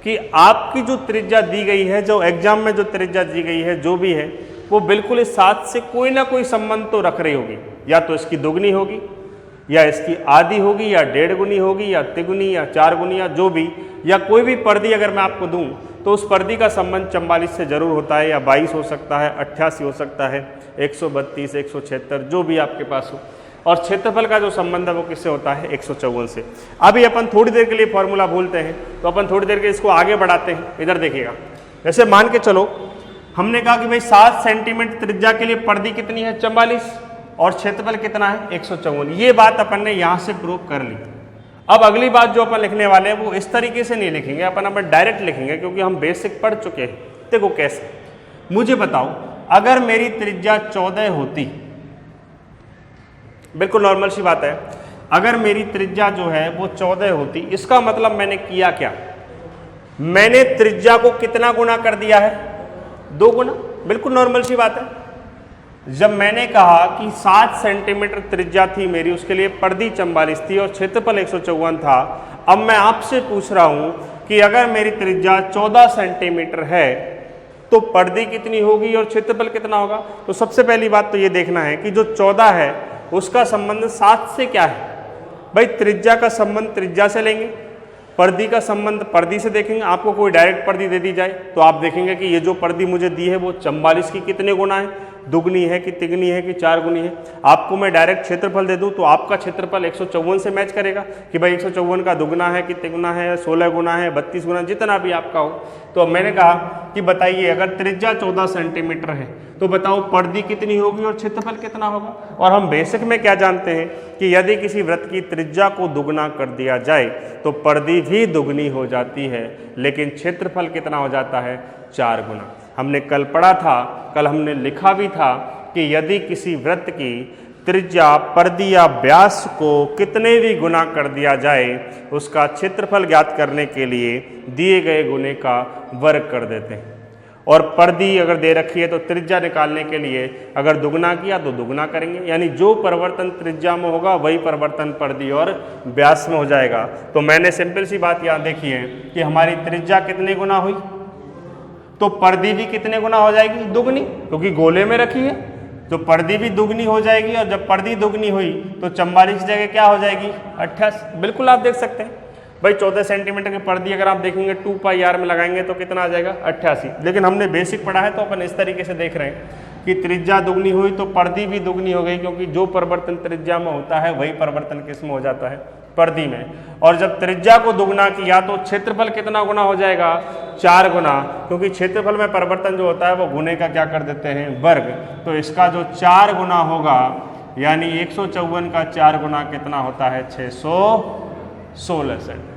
कि आपकी जो त्रिज्या दी गई है, जो एग्जाम में जो त्रिज्या दी गई है, जो भी है, वो बिल्कुल इस 7 से कोई ना कोई संबंध तो रख रही होगी। या तो इसकी दोगुनी होगी, या इसकी आधी होगी, या 1.5 गुनी होगी, या तिगुनी, या 4 गुनी, या जो भी, या कोई भी परिधि अगर मैं आपको दूं तो उस परिधि का संबंध 44 से जरूर होता है, या 22 हो सकता है, 88 हो सकता है, 132, 176, जो भी आपके पास हो। और क्षेत्रफल का जो संबंध है वो किससे होता है, 154 से। अभी अपन थोड़ी देर के लिए फॉर्मूला भूलते हैं, तो अपन थोड़ी देर के इसको आगे बढ़ाते हैं। इधर देखिएगा, जैसे मान के चलो हमने कहा कि भाई 7 सेंटीमीटर त्रिज्या के लिए परिधि कितनी है, 44, और क्षेत्रफल कितना है, 154। ये बात अपन ने यहाँ से प्रूव कर ली। अब अगली बात जो अपन लिखने वाले हैं वो इस तरीके से नहीं लिखेंगे, अपन डायरेक्ट लिखेंगे, क्योंकि हम बेसिक पढ़ चुके हैं। देखो कैसे, मुझे बताओ अगर मेरी त्रिज्या 14 होती, बिल्कुल नॉर्मल सी बात है, अगर मेरी त्रिज्या जो है वो 14 होती, इसका मतलब मैंने किया क्या, मैंने त्रिज्या को कितना गुना कर दिया है, 2 गुना। बिल्कुल नॉर्मल सी बात है। जब मैंने कहा कि 7 सेंटीमीटर त्रिज्या थी मेरी, उसके लिए परिधि 44 थी और क्षेत्रफल 154 था। अब मैं आपसे पूछ रहा हूं कि अगर मेरी त्रिज्या 14 सेंटीमीटर है तो परिधि कितनी होगी और क्षेत्रफल कितना होगा। तो सबसे पहली बात तो ये देखना है कि जो 14 है उसका संबंध 7 से क्या है, भाई त्रिज्या का संबंध त्रिज्या से लेंगे, परिधि का संबंध परिधि से देखेंगे। आपको कोई डायरेक्ट परिधि दे दी जाए तो आप देखेंगे कि ये जो परिधि मुझे दी है वो 44 की कितने गुना है, दुगनी है कि तिगनी है कि 4 गुनी है। आपको मैं डायरेक्ट क्षेत्रफल दे दूं तो आपका क्षेत्रफल 154 से मैच करेगा कि भाई 154 का दुगना है कि तिगुना है, 16 गुना है, 32 गुना, जितना भी आपका हो। तो मैंने कहा कि बताइए अगर त्रिज्या 14 सेंटीमीटर है तो बताओ परिधि कितनी होगी और क्षेत्रफल कितना होगा। और हम बेसिक में क्या जानते हैं कि यदि किसी वृत्त की त्रिज्या को दुगना कर दिया जाए तो परिधि भी दुगनी हो जाती है, लेकिन क्षेत्रफल कितना हो जाता है, 4 गुना। हमने कल पढ़ा था, कल हमने लिखा भी था कि यदि किसी वृत्त की त्रिज्या परिधि या व्यास को कितने भी गुना कर दिया जाए उसका क्षेत्रफल ज्ञात करने के लिए दिए गए गुणे का वर्ग कर देते हैं। और परिधि अगर दे रखी है तो त्रिज्या निकालने के लिए अगर दुगना किया तो दुगना करेंगे, यानी जो परिवर्तन त्रिज्या में होगा वही परिवर्तन परिधि और व्यास में हो जाएगा। तो मैंने सिंपल सी बात यहाँ देखी है कि हमारी त्रिज्या कितने गुना हुई तो परिधि भी कितने गुना हो जाएगी, दुगनी, क्योंकि गोले में रखी है तो परिधि भी दुगनी हो जाएगी। और जब परिधि दुगनी हुई तो 44 की जगह क्या हो जाएगी, 88। बिल्कुल आप देख सकते हैं भाई 14 सेंटीमीटर की परिधि अगर आप देखेंगे 2 पाई r में लगाएंगे तो कितना आ जाएगा, 88। लेकिन हमने बेसिक पढ़ा है तो अपन इस तरीके से देख रहे हैं कि त्रिज्या दुगनी हुई तो परिधि भी दुगनी हो गई, क्योंकि जो परिवर्तन त्रिज्या में होता है वही परिवर्तन किस में हो जाता है, परिधि में। और जब त्रिज्या को दुगना किया तो क्षेत्रफल कितना गुना हो जाएगा, 4 गुना, क्योंकि क्षेत्रफल में परिवर्तन जो होता है वो गुने का क्या कर देते हैं, वर्ग। तो इसका जो 4 गुना होगा यानी 154 का 4 गुना कितना होता है, 616 सेंटीमीटर।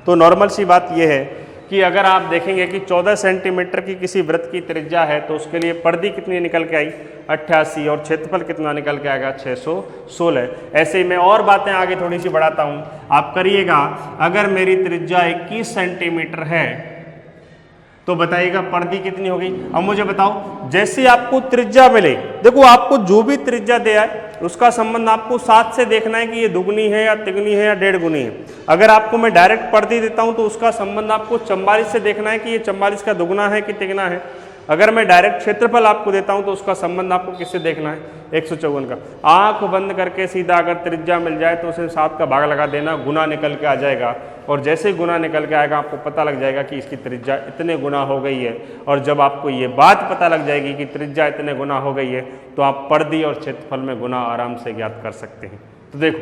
तो नॉर्मल सी बात यह है कि अगर आप देखेंगे कि 14 सेंटीमीटर की किसी वृत्त की त्रिज्या है तो उसके लिए परिधि कितनी निकल के आई, 88, और क्षेत्रफल कितना निकल के आएगा, 616। ऐसे ही मैं और बातें आगे थोड़ी सी बढ़ाता हूं, आप करिएगा। अगर मेरी त्रिज्या 21 सेंटीमीटर है तो बताइएगा परिधि कितनी होगी। अब मुझे बताओ, जैसे आपको त्रिज्या मिले, देखो आपको जो भी त्रिज्या दे आए उसका संबंध आपको 7 से देखना है कि ये दुगनी है या तिगनी है या 1.5 गुनी है। अगर आपको मैं डायरेक्ट परिधि देता हूं तो उसका संबंध आपको 44 से देखना है कि ये 44 का दुगना है कि तिगना है। अगर मैं डायरेक्ट क्षेत्रफल आपको देता हूं तो उसका संबंध आपको किससे देखना है, 154 का। आंख बंद करके सीधा अगर त्रिज्या मिल जाए तो उसे 7 का भाग लगा देना, गुना निकल के आ जाएगा। और जैसे ही गुना निकल के आएगा आपको पता लग जाएगा कि इसकी त्रिज्या इतने गुना हो गई है। और जब आपको ये बात पता लग जाएगी कि त्रिज्या इतने गुना हो गई है तो आप परिधि और क्षेत्रफल में गुना आराम से ज्ञात कर सकते हैं। तो देखो,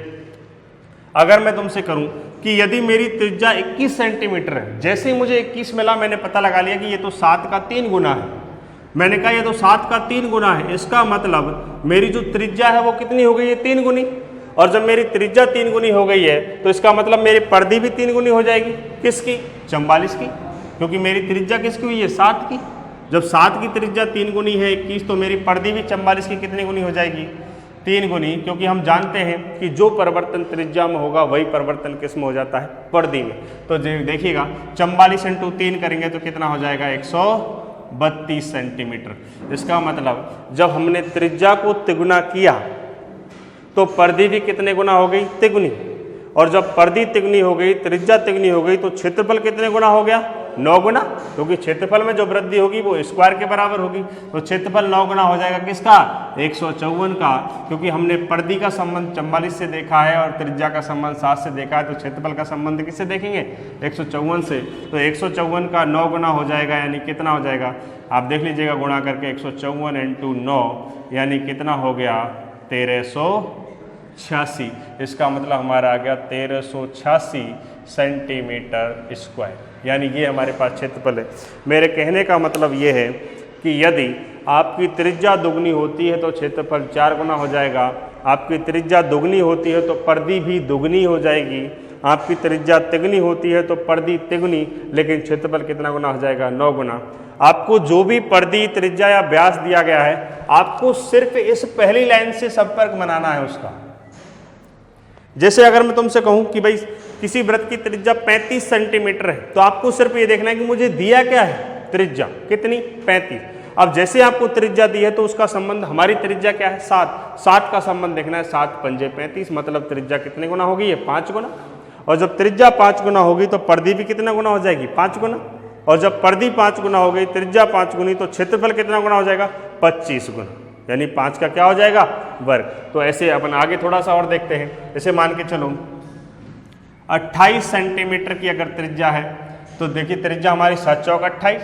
अगर मैं तुमसे करूं कि यदि मेरी त्रिज्या 21 सेंटीमीटर है, जैसे ही मुझे 21 मिला मैंने पता लगा लिया कि ये तो 7 का 3 गुना है। मैंने कहा ये तो 7 का 3 गुना है, इसका मतलब मेरी जो त्रिज्या है वो कितनी हो गई है, 3 गुनी। और जब मेरी त्रिज्या 3 गुनी हो गई है तो इसका मतलब मेरी परिधि भी 3 गुनी हो जाएगी। किसकी, 44 की, क्योंकि मेरी त्रिज्या किसकी हुई है, 7 की। जब 7 की त्रिज्या 3 गुनी है 21, तो मेरी परिधि भी 44 की कितनी गुनी हो जाएगी, 3 गुनी। क्योंकि हम जानते हैं कि जो परिवर्तन त्रिज्या में होगा वही परिवर्तन किस में हो जाता है, परिधि में। तो देखिएगा 44 × 3 करेंगे तो कितना हो जाएगा, 132 सेंटीमीटर। इसका मतलब जब हमने त्रिज्या को तिगुना किया तो परिधि भी कितने गुना हो गई, तिगुनी। और जब परिधि तिगुनी हो गई, त्रिज्या तिगुनी हो गई, तो क्षेत्रफल कितने गुना हो गया, 9 गुना, क्योंकि क्षेत्रफल में जो वृद्धि होगी वो स्क्वायर के बराबर होगी। तो क्षेत्रफल 9 गुना हो जाएगा किसका, 154 का। क्योंकि हमने परिधि का संबंध 44 से देखा है और त्रिज्या का संबंध 7 से देखा है, तो क्षेत्रफल का संबंध किससे देखेंगे, 154 से। तो 154 का 9 गुना हो जाएगा, यानी कितना हो जाएगा, आप देख लीजिएगा गुणा करके, 154 × 9 यानी कितना हो गया, 1386। इसका मतलब हमारा आ गया 1386 सेंटीमीटर स्क्वायर, यानी ये हमारे पास क्षेत्रफल है। मेरे कहने का मतलब ये है कि यदि आपकी त्रिज्या दुगनी होती है तो क्षेत्रफल 4 गुना हो जाएगा, आपकी त्रिज्या दुगनी होती है तो परिधि भी दुगनी हो जाएगी, आपकी त्रिज्या तिगुनी होती है तो परिधि तिगुनी, लेकिन क्षेत्रफल कितना गुना हो जाएगा, 9 गुना। आपको जो भी परिधि, त्रिज्या या व्यास दिया गया है, आपको सिर्फ इस पहली लाइन से संपर्क बनाना है उसका। जैसे अगर मैं तुमसे कहूं कि भाई किसी वृत्त की त्रिज्या 35 सेंटीमीटर है, तो आपको सिर्फ ये देखना है कि मुझे दिया क्या है, त्रिज्या कितनी, 35। अब जैसे आपको त्रिज्या दी है तो उसका संबंध, हमारी त्रिज्या क्या है, 7 का संबंध देखना है, 7 × 5 = 35, मतलब त्रिज्या कितने गुना होगी, ये 5 गुना। और जब त्रिज्या 5 गुना होगी तो परिधि भी कितना गुना हो जाएगी, 5 गुना। और जब परिधि 5 गुना हो गई, त्रिज्या 5 गुनी, तो क्षेत्रफल कितना गुना हो जाएगा, 25 गुना। यानी 5 का क्या हो जाएगा, वर्ग। तो ऐसे अपन आगे थोड़ा सा और देखते हैं। जैसे मान के चलो 28 सेंटीमीटर की अगर त्रिज्या है तो देखिए त्रिज्या हमारी 7 चौक 28।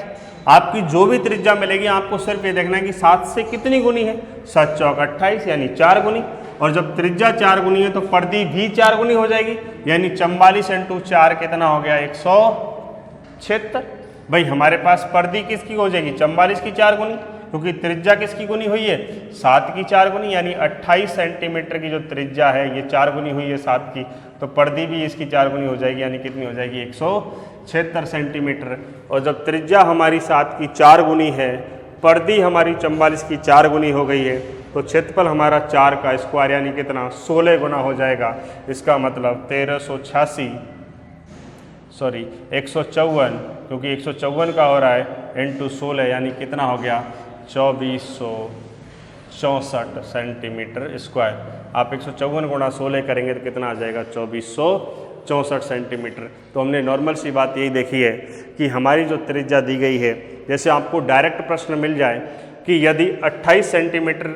आपकी जो भी त्रिज्या मिलेगी आपको सिर्फ ये देखना है कि 7 से कितनी गुनी है, 7 चौक 28 यानी 4 गुनी। और जब त्रिज्या 4 गुनी है तो परिधि भी 4 गुनी हो जाएगी, यानी 44 × 4 कितना हो गया 176। भाई हमारे पास परिधि किसकी हो जाएगी 44 की 4 गुनी, क्योंकि त्रिज्या किसकी गुनी हुई है 7 की 4 गुनी, यानी 28 सेंटीमीटर की जो त्रिज्या है ये 4 गुनी हुई है 7 की, तो परिधि भी इसकी 4 गुनी हो जाएगी, यानी कितनी हो जाएगी 176 सेंटीमीटर। और जब त्रिज्या हमारी 7 की 4 गुनी है, परिधि हमारी 44 की 4 गुनी हो गई है, तो क्षेत्रफल हमारा 4 का स्क्वायर यानी कितना 16 गुना हो जाएगा। इसका मतलब 154, क्योंकि 154 का हो रहा है इंटू 16 यानी कितना हो गया 2464 सेंटीमीटर स्क्वायर। आप 154 गुणा 16 करेंगे तो कितना आ जाएगा 2464 सेंटीमीटर। तो हमने नॉर्मल सी बात यही देखी है कि हमारी जो त्रिज्या दी गई है, जैसे आपको डायरेक्ट प्रश्न मिल जाए कि यदि 28 सेंटीमीटर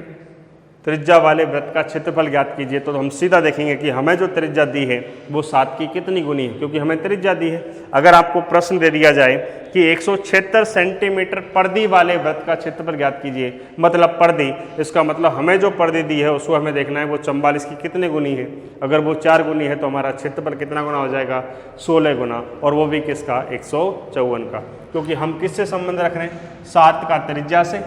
त्रिज्या वाले वृत्त का क्षेत्रफल ज्ञात कीजिए, तो हम सीधा देखेंगे कि हमें जो त्रिज्या दी है वो 7 की कितनी गुनी है, क्योंकि हमें त्रिज्या दी है। अगर आपको प्रश्न दे दिया जाए कि 176 सेंटीमीटर परिधि वाले वृत्त का क्षेत्रफल ज्ञात कीजिए, मतलब परिधि, इसका मतलब हमें जो परिधि दी है उसको हमें देखना है वो 44 की कितने गुनी है। अगर वो 4 गुनी है तो हमारा क्षेत्रफल कितना गुना हो जाएगा 16 गुना, और वो भी किसका 154 का, क्योंकि हम किससे संबंध रख रहे हैं 7 का त्रिज्या से,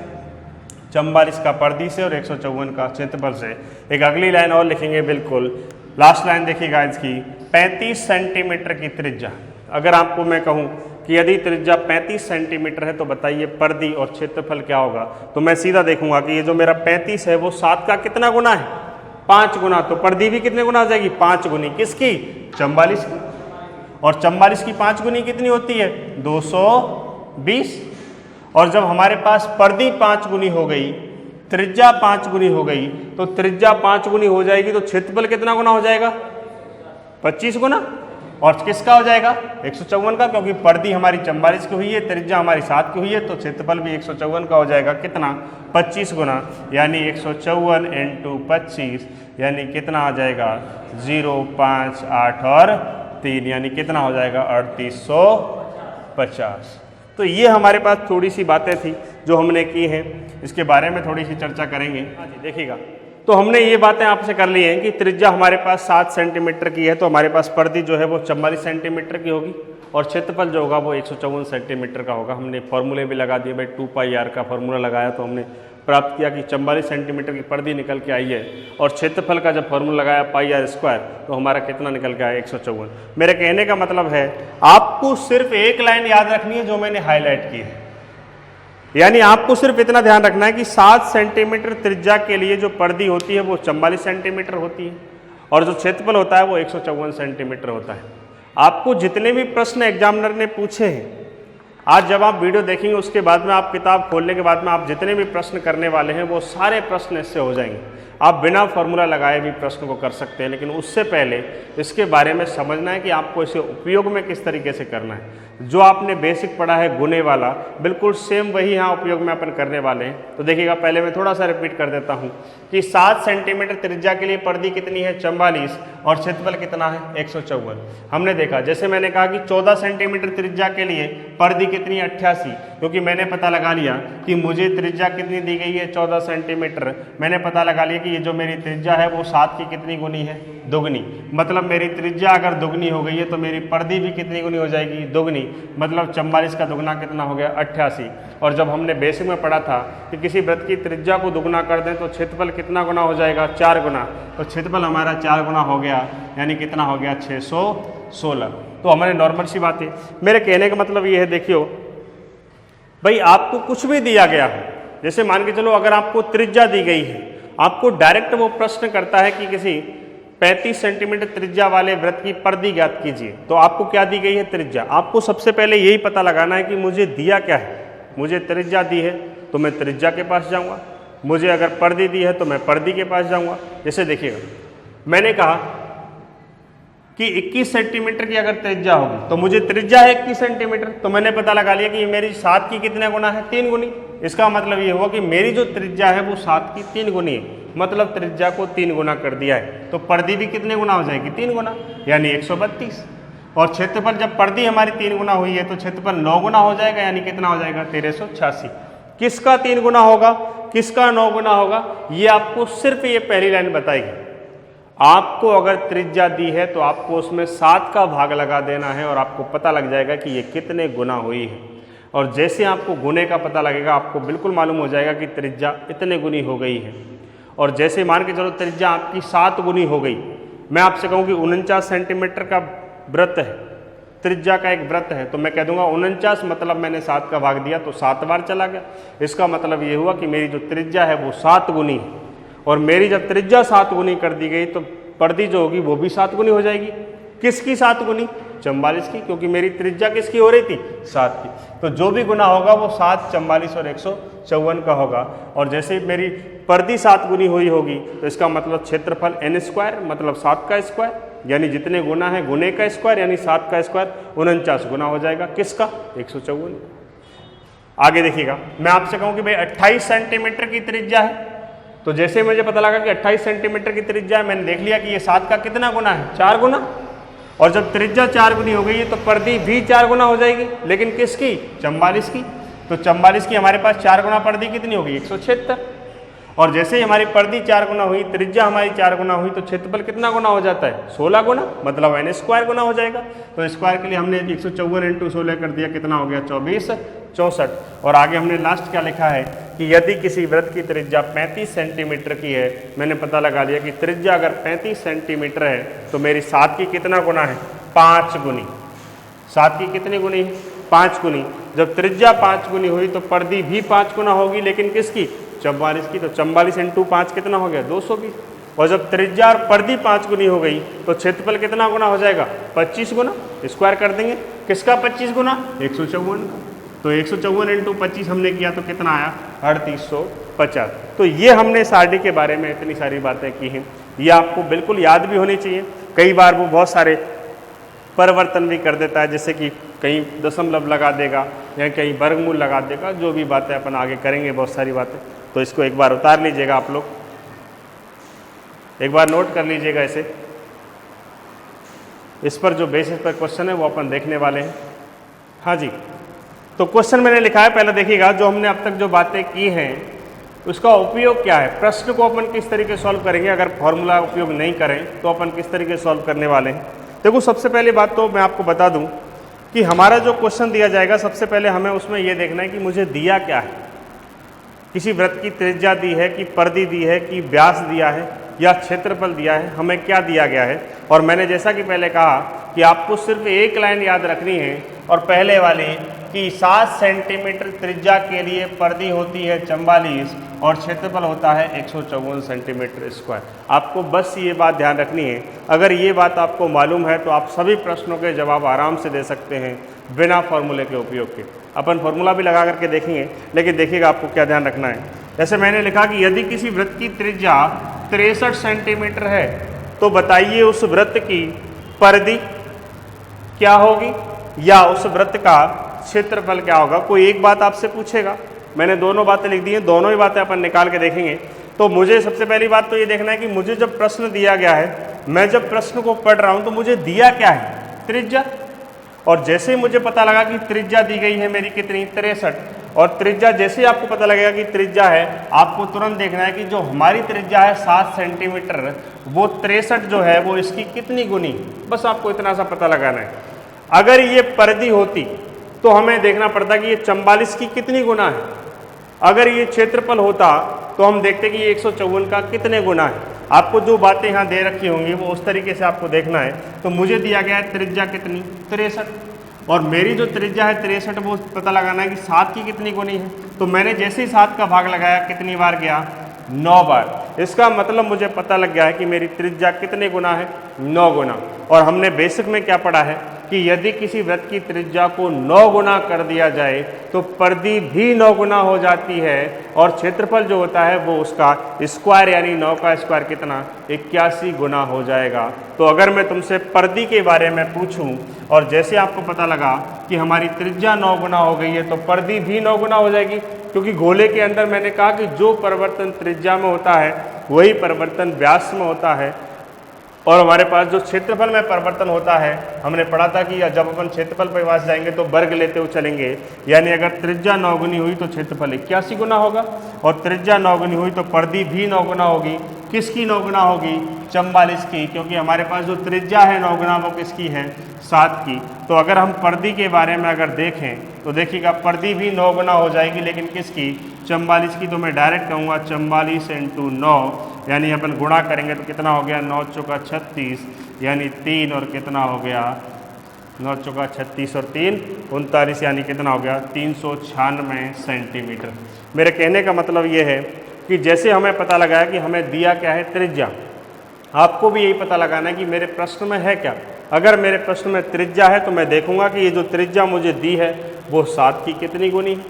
44 का परिधि से और 154 का क्षेत्रफल से। एक अगली लाइन और लिखेंगे, बिल्कुल लास्ट लाइन देखिएगा इसकी, 35 सेंटीमीटर की त्रिज्या। अगर आपको मैं कहूँ कि यदि त्रिज्या 35 सेंटीमीटर है तो बताइए परिधि और क्षेत्रफल क्या होगा, तो मैं सीधा देखूंगा कि ये जो मेरा 35 है वो 7 का कितना गुना है 5 गुना, तो परिधि भी कितने गुना आ जाएगी 5 गुनी, किसकी 44 की, और 44 की 5 गुनी कितनी होती है 220। और जब हमारे पास परिधि 5 गुनी हो गई, त्रिज्या 5 गुनी हो गई, तो त्रिज्या 5 गुनी हो जाएगी तो क्षेत्रफल कितना गुना हो जाएगा 25 गुना, और किसका हो जाएगा 154 का, क्योंकि परिधि हमारी 44 की हुई है, त्रिज्या हमारी 7 की हुई है, तो क्षेत्रफल भी 154 का हो जाएगा कितना 25 गुना, यानी 154 × 25 यानी कितना आ जाएगा 0, 5, 8 और 3, यानी कितना हो जाएगा 3850। तो ये हमारे पास थोड़ी सी बातें थी जो हमने की हैं, इसके बारे में थोड़ी सी चर्चा करेंगे। हाँ जी देखिएगा, तो हमने ये बातें आपसे कर ली हैं कि त्रिज्या हमारे पास 7 सेंटीमीटर की है, तो हमारे पास परिधि जो है वो 44 सेंटीमीटर की होगी, और क्षेत्रफल जो होगा वो 154 सेंटीमीटर का होगा। हमने फॉर्मूले भी लगा दिए, भाई 2πr का फॉर्मूला लगाया तो हमने प्राप्त किया कि 44 सेंटीमीटर की परिधि निकल के आई है, और क्षेत्रफल का जब फॉर्मूला लगाया πr² तो हमारा कितना निकल के आया 154। मेरे कहने का मतलब है आपको सिर्फ एक लाइन याद रखनी है जो मैंने हाईलाइट की है, यानी आपको सिर्फ इतना ध्यान रखना है कि 7 सेंटीमीटर त्रिज्या के लिए जो परिधि होती है वो 44 सेंटीमीटर होती है, और जो क्षेत्रफल होता है वो 154 सेंटीमीटर होता है। आपको जितने भी प्रश्न एग्जामिनर ने पूछे हैं, आज जब आप वीडियो देखेंगे उसके बाद में आप किताब खोलने के बाद में आप जितने भी प्रश्न करने वाले हैं वो सारे प्रश्न इससे हो जाएंगे। आप बिना फॉर्मूला लगाए भी प्रश्न को कर सकते हैं, लेकिन उससे पहले इसके बारे में समझना है कि आपको इसे उपयोग में किस तरीके से करना है। जो आपने बेसिक पढ़ा है गुने वाला, बिल्कुल सेम वही यहाँ उपयोग में अपन करने वाले हैं। तो देखिएगा, पहले मैं थोड़ा सा रिपीट कर देता हूँ कि 7 सेंटीमीटर त्रिज्या के लिए परिधि कितनी है 44, और क्षेत्रफल कितना है 154। हमने देखा, जैसे मैंने कहा कि 14 सेंटीमीटर त्रिज्या के लिए परिधि कितनी है 88, क्योंकि मैंने पता लगा लिया कि मुझे त्रिज्या कितनी दी गई है 14 सेंटीमीटर। मैंने पता लगा लिया कि ये जो मेरी त्रिज्या है वो 7 की कितनी गुनी है दुगनी, मतलब मेरी त्रिज्या अगर दुगनी हो गई है तो मेरी परिधि भी कितनी गुनी हो जाएगी दुगनी, मतलब 44 का दुगना कितना हो गया 88। और जब हमने बेसिक में पढ़ा था कि किसी वृत्त की त्रिज्या को दुगना कर दें तो क्षेत्रफल कितना गुना हो जाएगा 4 गुना, तो क्षेत्रफल हमारा 4 गुना हो गया, यानी कितना हो गया 616। तो हमारे नॉर्मल सी बात है। मेरे कहने का मतलब ये है, देखियो भाई आपको कुछ भी दिया गया है, जैसे मान के चलो अगर आपको त्रिज्या दी गई है, आपको डायरेक्ट वो प्रश्न करता है कि किसी 35 सेंटीमीटर त्रिज्या वाले वृत्त की परिधि ज्ञात कीजिए, तो आपको क्या दी गई है त्रिज्या। आपको सबसे पहले यही पता लगाना है कि मुझे दिया क्या है। मुझे त्रिज्या दी है तो मैं त्रिज्या के पास जाऊंगा, मुझे अगर परिधि दी है तो मैं परिधि के पास जाऊंगा। जैसे देखिएगा, मैंने कहा कि 21 सेंटीमीटर की अगर त्रिज्या होगी तो मुझे त्रिज्या है 21 सेंटीमीटर, तो मैंने पता लगा लिया कि मेरी 7 की कितने गुना है 3 गुनी। इसका मतलब ये हुआ कि मेरी जो त्रिज्या है वो 7 की 3 गुनी है, मतलब त्रिज्या को 3 गुना कर दिया है। तो परिधि भी कितने गुना हो जाएगी? 3 गुना, यानी 132। और क्षेत्रफल जब परिधि हमारी 3 गुना हुई है तो क्षेत्रफल 9 गुना हो जाएगा, यानी कितना हो जाएगा? 1386। किसका 3 गुना होगा, किसका 9 गुना होगा, ये आपको सिर्फ ये पहली लाइन बताएगी। आपको अगर त्रिज्या दी है तो आपको उसमें 7 का भाग लगा देना है और आपको पता लग जाएगा कि ये कितने गुना हुई है। और जैसे आपको गुने का पता लगेगा आपको बिल्कुल मालूम हो जाएगा कि त्रिज्या इतने गुनी हो गई है। और जैसे मान के चलो त्रिज्या आपकी 7 गुनी हो गई, मैं आपसे कहूँ कि 49 सेंटीमीटर का वृत्त है, त्रिज्या का एक वृत्त है, तो मैं कह दूंगा 49 मतलब मैंने 7 का भाग दिया तो 7 बार चला गया। इसका मतलब ये हुआ कि मेरी जो त्रिज्या है वो 7 गुनी है। और मेरी जब त्रिज्या 7 गुनी कर दी गई तो परिधि जो होगी वो भी 7 गुनी हो जाएगी। किसकी 7 गुनी? 44 की, क्योंकि मेरी त्रिज्या किसकी हो रही थी? 7 की। तो जो भी गुना होगा वो 7, 44 और 154 का होगा। और जैसे मेरी परिधि 7 गुनी हुई होगी तो इसका मतलब क्षेत्रफल n² मतलब 7 का स्क्वायर, यानी जितने गुना है गुने का स्क्वायर यानी 7 का स्क्वायर 49 गुना हो जाएगा। किसका? 154। आगे देखिएगा, मैं आपसे कहूँ कि भाई 28 सेंटीमीटर की त्रिज्या है, तो जैसे मुझे पता लगा कि 28 सेंटीमीटर की त्रिज्या है, मैंने देख लिया कि ये 7 का कितना गुना है? 4 गुना। और जब त्रिज्या 4 गुनी हो गई है तो परिधि भी 4 गुना हो जाएगी, लेकिन किसकी? 44 की। तो 44 की हमारे पास 4 गुना परिधि कितनी होगी? 176। और जैसे ही हमारी परिधि 4 गुना हुई, त्रिज्या हमारी 4 गुना हुई, तो क्षेत्रफल कितना गुना हो जाता है? 16 गुना, मतलब n² गुना हो जाएगा। तो स्क्वायर के लिए हमने 154 × 16 कर दिया, कितना हो गया? 24, 64। और आगे हमने लास्ट क्या लिखा है कि यदि किसी वृत्त की त्रिज्या 35 सेंटीमीटर की है, मैंने पता लगा लिया कि त्रिज्या अगर 35 सेंटीमीटर है तो मेरी 7 की कितना गुना है? 5 गुनी। 7 की कितनी गुनी है? 5 गुनी। जब त्रिज्या 5 गुनी हुई तो परिधि भी 5 गुना होगी, लेकिन किसकी? 44 की। तो 44 × 5 कितना हो गया? 220। और जब त्रिज्या और परिधि 5 गुनी हो गई तो क्षेत्रफल कितना गुना हो जाएगा? 25 गुना। स्क्वायर कर देंगे, किसका 25 गुना? 154 का। तो 154 × 25 हमने किया तो कितना आया? 3850। तो ये हमने सारणी के बारे में इतनी सारी बातें की हैं, ये आपको बिल्कुल याद भी होनी चाहिए। कई बार वो बहुत सारे परिवर्तन भी कर देता है, जैसे कि कहीं दशमलव लगा देगा या कहीं वर्गमूल लगा देगा, जो भी बातें अपन आगे करेंगे बहुत सारी बातें। तो इसको एक बार उतार लीजिएगा आप लोग, एक बार नोट कर लीजिएगा इसे। इस पर जो बेसिस पर क्वेश्चन है वो अपन देखने वाले हैं। हाँ जी, तो क्वेश्चन मैंने लिखा है, पहले देखिएगा जो हमने अब तक जो बातें की हैं उसका उपयोग क्या है, प्रश्न को अपन किस तरीके सॉल्व करेंगे, अगर फॉर्मूला उपयोग नहीं करें तो अपन किस तरीके सॉल्व करने वाले हैं। देखो, सबसे पहली बात तो मैं आपको बता दूं कि हमारा जो क्वेश्चन दिया जाएगा सबसे पहले हमें उसमें ये देखना है कि मुझे दिया क्या है। किसी वृत्त की त्रिज्या दी है, कि परिधि दी है, कि व्यास दिया है या क्षेत्रफल दिया है, हमें क्या दिया गया है। और मैंने जैसा कि पहले कहा कि आपको सिर्फ एक लाइन याद रखनी है, और पहले वाली कि 7 सेंटीमीटर त्रिज्या के लिए परिधि होती है 44 और क्षेत्रफल होता है 154 सेंटीमीटर स्क्वायर। आपको बस ये बात ध्यान रखनी है। अगर ये बात आपको मालूम है तो आप सभी प्रश्नों के जवाब आराम से दे सकते हैं बिना फॉर्मूले के उपयोग के। अपन फॉर्मूला भी लगा करके देखेंगे, लेकिन देखिएगा आपको क्या ध्यान रखना है। जैसे मैंने लिखा कि यदि किसी वृत्त की त्रिज्या 63 सेंटीमीटर है तो बताइए उस वृत्त की परिधि क्या होगी या उस वृत्त का क्षेत्रफल क्या होगा। कोई एक बात आपसे पूछेगा, मैंने दोनों बातें लिख दी हैं, दोनों ही बातें अपन निकाल के देखेंगे। तो मुझे सबसे पहली बात तो ये देखना है कि मुझे जब प्रश्न दिया गया है, मैं जब प्रश्न को पढ़ रहा हूं तो मुझे दिया क्या है? त्रिज्या। और जैसे ही मुझे पता लगा कि त्रिज्या दी गई है मेरी कितनी? 63। और त्रिज्या जैसे ही आपको पता लगेगा कि त्रिज्या है, आपको तुरंत देखना है कि जो हमारी त्रिज्या है 7 सेंटीमीटर, वो 63 जो है वो इसकी कितनी गुनी। बस आपको इतना सा पता लगाना है। अगर ये परिधि होती तो हमें देखना पड़ता कि ये 44 की कितनी गुना है। अगर ये क्षेत्रफल होता तो हम देखते कि ये 154 का कितने गुना है। आपको जो बातें यहाँ दे रखी होंगी वो उस तरीके से आपको देखना है। तो मुझे दिया गया है त्रिज्या कितनी? 63। और मेरी जो त्रिज्या है 63, वो पता लगाना है कि 7 की कितनी गुनी है। तो मैंने जैसे ही 7 का भाग लगाया, कितनी बार गया? 9 बार। इसका मतलब मुझे पता लग गया है कि मेरी त्रिज्या कितने गुना है? 9 गुना। और हमने बेसिक में क्या पढ़ा है कि यदि किसी वृत्त की त्रिज्या को 9 गुना कर दिया जाए तो परिधि भी 9 गुना हो जाती है और क्षेत्रफल जो होता है वो उसका स्क्वायर यानी 9 का स्क्वायर कितना 81 गुना हो जाएगा। तो अगर मैं तुमसे परिधि के बारे में पूछूं और जैसे आपको पता लगा कि हमारी त्रिज्या 9 गुना हो गई है तो परिधि भी 9 गुना हो जाएगी, क्योंकि गोले के अंदर मैंने कहा कि जो परिवर्तन त्रिज्या में होता है वही परिवर्तन व्यास में होता है। और हमारे पास जो क्षेत्रफल में परिवर्तन होता है, हमने पढ़ा था कि जब अपन क्षेत्रफल पर पास जाएंगे तो वर्ग लेते हुए चलेंगे, यानी अगर त्रिज्या 9 गुनी हुई तो क्षेत्रफल 81 गुना होगा और त्रिज्या 9 गुनी हुई तो परिधि भी 9 गुना होगी। किसकी 9 गुना होगी? 44 की, क्योंकि हमारे पास जो त्रिज्या है 9 गुना वो किसकी है? 7 की। तो अगर हम परिधि के बारे में अगर देखें तो देखिएगा परिधि भी 9 गुना हो जाएगी, लेकिन किसकी? 44 की। तो मैं डायरेक्ट कहूँगा 44 × 9, यानी अपन गुणा करेंगे तो कितना हो गया? 9 चौका 36 यानी 3 और कितना हो गया? 9 चौका 36 और 3 39 यानी कितना हो गया? 396 सेंटीमीटर। मेरे कहने का मतलब ये है कि जैसे हमें पता लगाया कि हमें दिया क्या है? त्रिज्या। आपको भी यही पता लगाना है कि मेरे प्रश्न में है क्या। अगर मेरे प्रश्न में त्रिज्या है तो मैं देखूंगा कि ये जो त्रिज्या मुझे दी है वो 7 की कितनी गुनी है।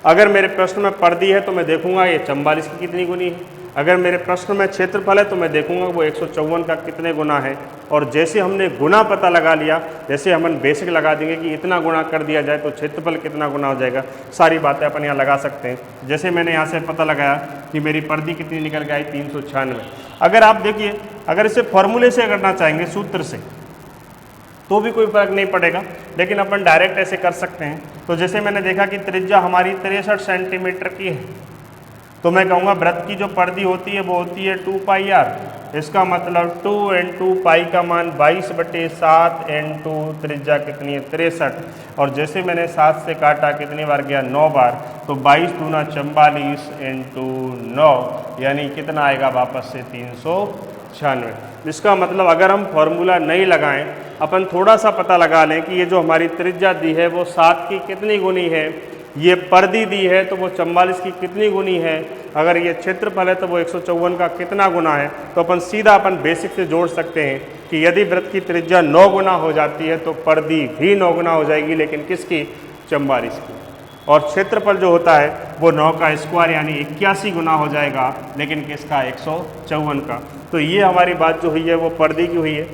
अगर मेरे प्रश्न में परिधि है तो मैं देखूंगा ये 44 की कितनी गुनी है। अगर मेरे प्रश्न में क्षेत्रफल है तो मैं देखूंगा वो 154 का कितने गुना है। और जैसे हमने गुना पता लगा लिया, जैसे हम बेसिक लगा देंगे कि इतना गुना कर दिया जाए तो क्षेत्रफल कितना गुना हो जाएगा, सारी बातें अपन यहाँ लगा सकते हैं। जैसे मैंने यहाँ से पता लगाया कि मेरी परिधि कितनी निकल के आई? 396। अगर आप देखिए, अगर इसे फॉर्मूले से करना चाहेंगे, सूत्र से, तो भी कोई फर्क नहीं पड़ेगा, लेकिन अपन डायरेक्ट ऐसे कर सकते हैं। तो जैसे मैंने देखा कि त्रिज्या हमारी 63 सेंटीमीटर की है, तो मैं कहूँगा वृत्त की जो परिधि होती है वो होती है 2πr। इसका मतलब 2 × पाई का मान 22/7 × त्रिज्या कितनी है? 63। और जैसे मैंने 7 से काटा कितनी बार गया? 9 बार। तो 22 दूना 44 × 9 यानी कितना आएगा वापस से? 396। इसका मतलब अगर हम फॉर्मूला नहीं लगाएं, अपन थोड़ा सा पता लगा लें कि ये जो हमारी त्रिज्या दी है वो 7 की कितनी गुनी है, ये परिधि दी है तो वो 44 की कितनी गुनी है, अगर ये क्षेत्रफल है तो वो 154 का कितना गुना है, तो अपन सीधा बेसिक से जोड़ सकते हैं कि यदि वृत्त की त्रिज्या 9 गुना हो जाती है तो परिधि भी 9 गुना हो जाएगी, लेकिन किसकी? 44 की। और क्षेत्रफल जो होता है वो 9 का स्क्वायर यानी 81 गुना हो जाएगा, लेकिन किसका? 154 का। तो ये हमारी बात जो हुई है वो परिधि की हुई है।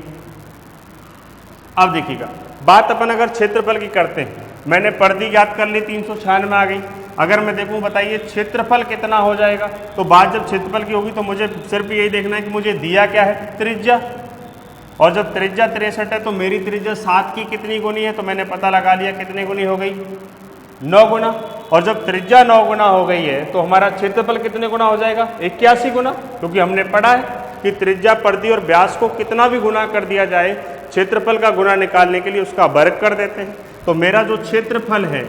अब देखिएगा, बात अपन अगर क्षेत्रफल की करते हैं, मैंने परिधि याद कर ली 396 आ गई। अगर मैं देखूं, बताइए क्षेत्रफल कितना हो जाएगा। तो बात जब क्षेत्रफल की होगी तो मुझे सिर्फ यही देखना है कि मुझे दिया क्या है? त्रिज्या। और जब त्रिज्या 63 है तो मेरी त्रिज्या 7 की कितनी गुनी है, तो मैंने पता लगा लिया कितनी गुनी हो गई? 9 गुना। और जब त्रिज्या 9 गुना हो गई है तो हमारा क्षेत्रफल कितने गुना हो जाएगा? 81 गुना, क्योंकि हमने पढ़ा है कि त्रिज्या, परिधि और व्यास को कितना भी गुना कर दिया जाए, क्षेत्रफल का गुना निकालने के लिए उसका वर्ग कर देते हैं। तो मेरा जो क्षेत्रफल है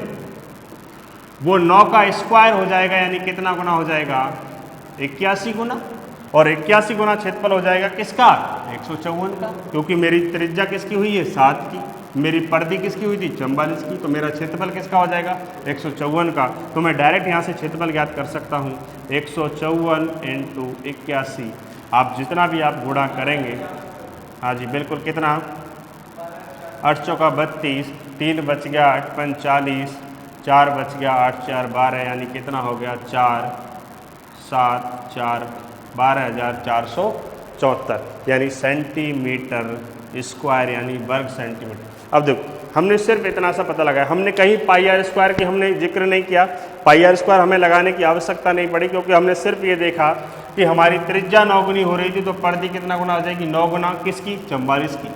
वो 9 का स्क्वायर हो जाएगा, यानी कितना गुना हो जाएगा? 81 गुना। और 81 गुना क्षेत्रफल हो जाएगा किसका? 154 का, क्योंकि मेरी त्रिज्या किसकी हुई है? 7 की। मेरी परिधि किसकी हुई थी? 44 की। तो मेरा क्षेत्रफल किसका हो जाएगा? 154 का। तो मैं डायरेक्ट यहाँ से क्षेत्रफल ज्ञात कर सकता हूँ, 154 × 81। आप जितना भी आप गुणा करेंगे, हाँ जी बिल्कुल, कितना? 8 चौका 32, 3 बच गया 8 × 40, 4 बच गया 8 × 4 12, यानी कितना हो गया? 4 7 4 12,474 यानी सेंटीमीटर स्क्वायर, यानी वर्ग सेंटीमीटर। अब देखो, हमने सिर्फ इतना सा पता लगाया, हमने कहीं πr² की हमने जिक्र नहीं किया। πr² हमें लगाने की आवश्यकता नहीं पड़ी, क्योंकि हमने सिर्फ ये देखा कि हमारी त्रिज्या 9 गुनी हो रही थी तो परिधि कितना गुना हो जाएगी? 9 गुना किसकी? 44 की।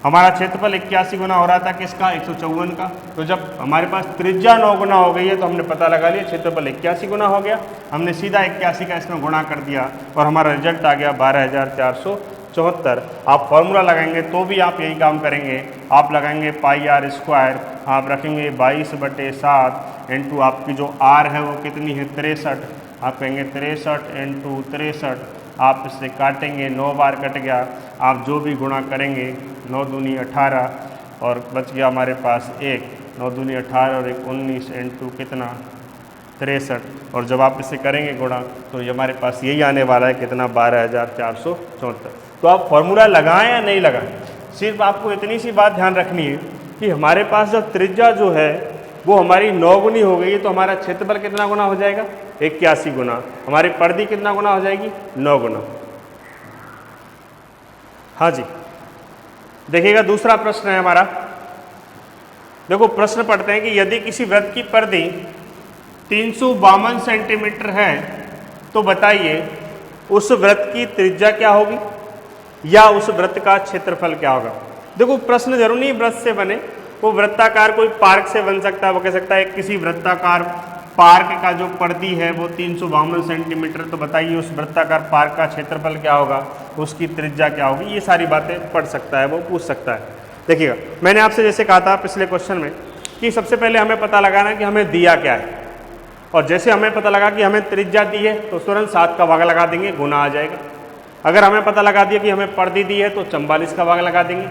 हमारा क्षेत्रफल 81 गुना हो रहा था किसका? 154 का। तो जब हमारे पास त्रिज्या 9 गुना हो गई है तो हमने पता लगा लिया क्षेत्रफल 81 गुना हो गया। हमने सीधा 81 का इसमें गुणा कर दिया और हमारा रिजल्ट आ गया 12,474। आप फॉर्मूला लगाएंगे तो भी आप यही काम करेंगे, आप लगाएंगे πr², आप रखेंगे 22/7 इंटू आपकी जो r है वो कितनी है? 63। आप कहेंगे 63 × 63, आप इससे काटेंगे, 9 बार कट गया। आप जो भी गुणा करेंगे, 9 दूनी 18 और बच गया हमारे पास 1, 9 दूनी 18 और 1 19 इंटू कितना? 63। और जब आप इसे करेंगे गुणा तो ये हमारे पास यही आने वाला है कितना? 12,474। तो आप फॉर्मूला लगाएं या नहीं लगाएं, सिर्फ आपको इतनी सी बात ध्यान रखनी है कि हमारे पास जब त्रिज्या जो है वो हमारी 9 गुनी हो गई है तो हमारा क्षेत्रफल कितना गुना हो जाएगा? 81 गुना। हमारी परिधि कितना गुना हो जाएगी? 9 गुना। हाँ जी, देखिएगा दूसरा प्रश्न है हमारा। देखो प्रश्न पढ़ते हैं कि यदि किसी वृत्त की परिधि 352 सेंटीमीटर है तो बताइए उस वृत्त की त्रिज्या क्या होगी या उस वृत्त का क्षेत्रफल क्या होगा। देखो प्रश्न जरूर नहीं वृत्त से बने, वो वृत्ताकार कोई पार्क से बन सकता है। वो कह सकता है किसी वृत्ताकार पार्क का जो परिधि है वो 352 सेंटीमीटर, तो बताइए उस वृत्ताकार पार्क का क्षेत्रफल क्या होगा, उसकी त्रिज्या क्या होगी। ये सारी बातें पढ़ सकता है, वो पूछ सकता है। देखिएगा मैंने आपसे जैसे कहा था पिछले क्वेश्चन में कि सबसे पहले हमें पता लगाना है कि हमें दिया क्या है, और जैसे हमें पता लगा कि हमें त्रिज्या दी है तो तुरंत 7 का भाग लगा देंगे, गुना आ जाएगा। अगर हमें पता लगा दिया कि हमें परिधि दी है तो 44 का भाग लगा देंगे।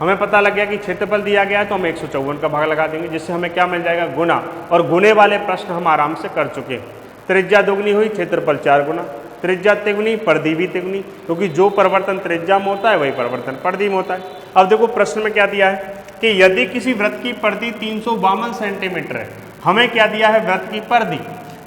हमें पता लग गया कि क्षेत्रफल दिया गया है तो हम 154 का भाग लगा देंगे, जिससे हमें क्या मिल जाएगा? गुना। और गुने वाले प्रश्न हम आराम से कर चुके हैं। त्रिज्या दोगुनी हुई, क्षेत्रफल 4 गुना। त्रिज्या तिगुनी, परिधि भी तिगुनी, क्योंकि जो परिवर्तन त्रिज्या में होता है वही परिवर्तन परिधि में होता है। अब देखो प्रश्न में क्या दिया है कि यदि किसी वृत्त की परिधि 352 सेंटीमीटर है, हमें क्या दिया है? वृत्त की परिधि।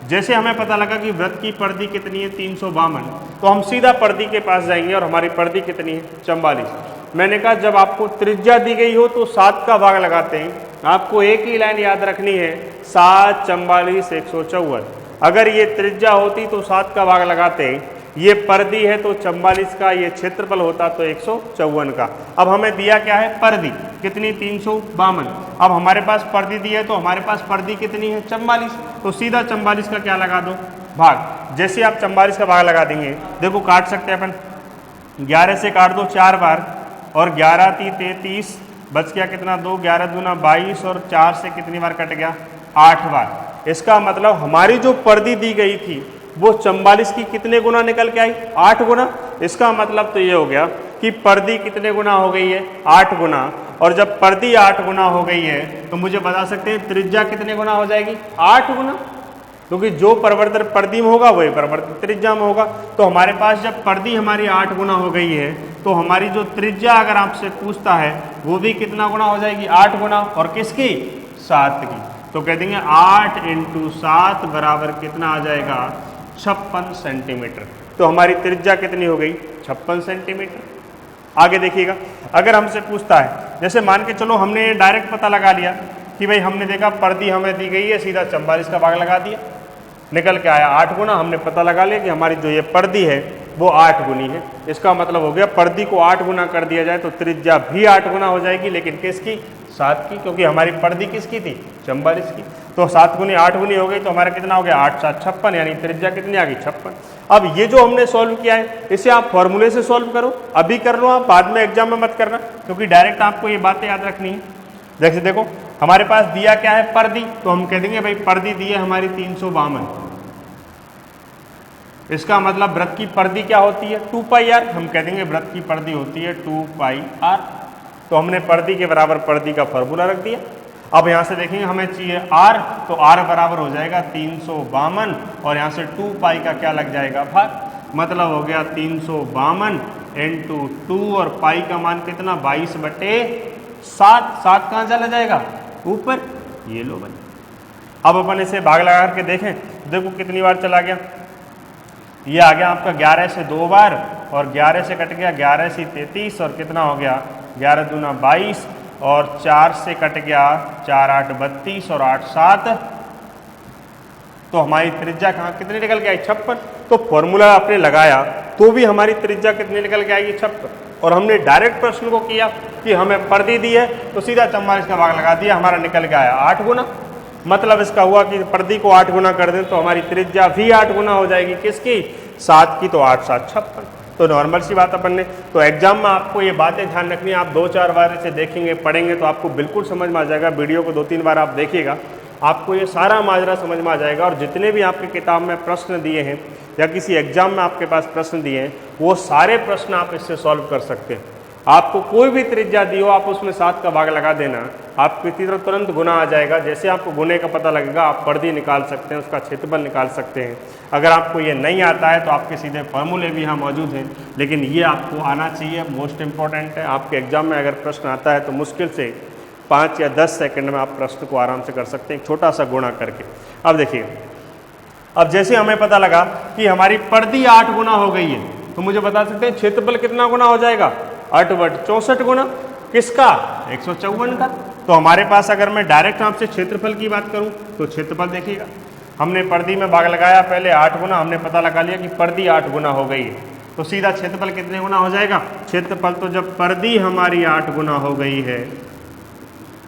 जैसे हमें पता लगा कि वृत्त की परिधि कितनी है? 352, तो हम सीधा परिधि के पास जाएंगे और हमारी परिधि कितनी है? 44। मैंने कहा जब आपको त्रिज्या दी गई हो तो 7 का भाग लगाते हैं। आपको एक ही लाइन याद रखनी है, 7, 44, 154। अगर ये त्रिज्या होती तो 7 का भाग लगाते हैं, ये परिधि है तो 44 का, ये क्षेत्रफल होता तो 154 का। अब हमें दिया क्या है? परिधि कितनी? 352। अब हमारे पास परिधि दी है तो हमारे पास परिधि कितनी है? 44। तो सीधा 44 का क्या लगा दो? भाग। जैसे आप 44 का भाग लगा देंगे, देखो काट सकते हैं अपन, 11 से काट दो 4 बार, और 11 × 33, बच गया कितना? 2, 11 दूना 22, और 4 से कितनी बार कट गया? 8 बार। इसका मतलब हमारी जो परिधि दी गई थी वो 44 की कितने गुना निकल के आई? 8 गुना। इसका मतलब तो ये हो गया कि परिधि कितने गुना हो गई है? 8 गुना। और जब परिधि 8 गुना हो गई है तो मुझे बता सकते हैं त्रिज्या कितने गुना हो जाएगी? 8 गुना, क्योंकि जो परिवर्तन परिधि में होगा वही परिवर्तन त्रिज्या में होगा। तो हमारे पास जब परिधि हमारी 8 गुना हो गई है तो हमारी जो त्रिज्या अगर आपसे पूछता है वो भी कितना गुना हो जाएगी? 8 गुना। और किसकी? 7 की। तो कह देंगे 8 × 7 बराबर कितना आ जाएगा? 56 सेंटीमीटर। तो हमारी त्रिज्या कितनी हो गई? 56 सेंटीमीटर। आगे देखिएगा, अगर हमसे पूछता है, जैसे मान के चलो हमने डायरेक्ट पता लगा लिया कि भाई हमने देखा परिधि हमें दी गई है, सीधा 44 का भाग लगा दिया, निकल के आया 8 गुना। हमने पता लगा लिया कि हमारी जो ये परिधि है वो 8 गुनी है। इसका मतलब हो गया परिधि को 8 गुना कर दिया जाए तो त्रिज्या भी 8 गुना हो जाएगी, लेकिन किसकी? 7 की, क्योंकि हमारी परिधि किसकी थी? 44 की। तो 7 गुनी 8 गुनी हो गई तो हमारा कितना हो गया? 8 × 7 = 56, यानी त्रिज्या कितनी आ गई? 56। अब ये जो हमने सॉल्व किया है इसे आप फॉर्मूले से सॉल्व करो, अभी कर लो आप, बाद में एग्जाम में मत करना, क्योंकि डायरेक्ट आपको ये बातें याद रखनी है। जैसे देखो हमारे पास दिया क्या है? परिधि, तो हम कह देंगे भाई परिधि दी है हमारी 352। इसका मतलब वृत्त की परिधि क्या होती है? 2πr। हम कह देंगे वृत्त की परिधि होती है 2πr। तो हमने परिधि के बराबर परिधि का फॉर्मूला रख दिया। अब यहाँ से देखेंगे हमें चाहिए r, तो r बराबर हो जाएगा 352, और यहाँ से 2π का क्या लग जाएगा? भाग। मतलब हो गया 352 × 2, और पाई का मान कितना? 22/7। 7 कहाँ चला जाएगा? ऊपर। ये लो भाई, अब अपन इसे भाग लगा करके देखें, देखो कितनी बार चला गया। ये आ गया आपका 11 से 2 बार, और 11 से कट गया 11 से 33, और कितना हो गया? 11 दूना 22, और 4 से कट गया 4 8 32, और 8 7, तो हमारी त्रिज्या कहाँ कितनी निकल के आई? 56। तो फॉर्मूला आपने लगाया तो भी हमारी त्रिज्या कितनी निकल के आएगी? 56। और हमने डायरेक्ट प्रश्न को किया कि हमें परिधि दी है तो सीधा 44 का भाग लगा दिया, हमारा निकल के आया 8 गुना। मतलब इसका हुआ कि परिधि को 8 गुना कर दें तो हमारी त्रिज्या भी 8 गुना हो जाएगी। किसकी? 7 की। तो 8 × 7 = 56। तो नॉर्मल सी बात अपन ने, तो एग्जाम में आपको ये बातें ध्यान रखनी है। आप 2-4 बार इसे देखेंगे, पढ़ेंगे तो आपको बिल्कुल समझ में आ जाएगा। वीडियो को 2-3 बार आप देखिएगा, आपको ये सारा माजरा समझ में आ जाएगा। और जितने भी आपकी किताब में प्रश्न दिए हैं या किसी एग्जाम में आपके पास प्रश्न दिए हैं, वो सारे प्रश्न आप इससे सॉल्व कर सकते हैं। आपको कोई भी त्रिज्या दी हो, आप उसमें 7 का भाग लगा देना, आपकी तरफ तुरंत गुना आ जाएगा। जैसे आपको गुने का पता लगेगा, आप परिधि निकाल सकते हैं, उसका क्षेत्रफल निकाल सकते हैं। अगर आपको ये नहीं आता है तो आपके सीधे फॉर्मूले भी यहाँ मौजूद हैं, लेकिन ये आपको आना चाहिए, मोस्ट इंपॉर्टेंट है। आपके एग्जाम में अगर प्रश्न आता है तो मुश्किल से 5 या 10 सेकंड में आप प्रश्न को आराम से कर सकते हैं, एक छोटा सा गुणा करके। अब देखिए, अब जैसे हमें पता लगा कि हमारी परिधि 8 गुना हो गई है, तो मुझे बता सकते हैं क्षेत्रफल कितना गुना हो जाएगा? 8 बट 64 गुना किसका? 154 का। तो हमारे पास अगर मैं डायरेक्ट आपसे क्षेत्रफल की बात करूं तो क्षेत्रफल देखिएगा, हमने परिधि में भाग लगाया पहले 8 गुना, हमने पता लगा लिया कि परिधि 8 गुना हो गई है, तो सीधा क्षेत्रफल कितने गुना हो जाएगा? क्षेत्रफल तो जब परिधि हमारी 8 गुना हो गई है,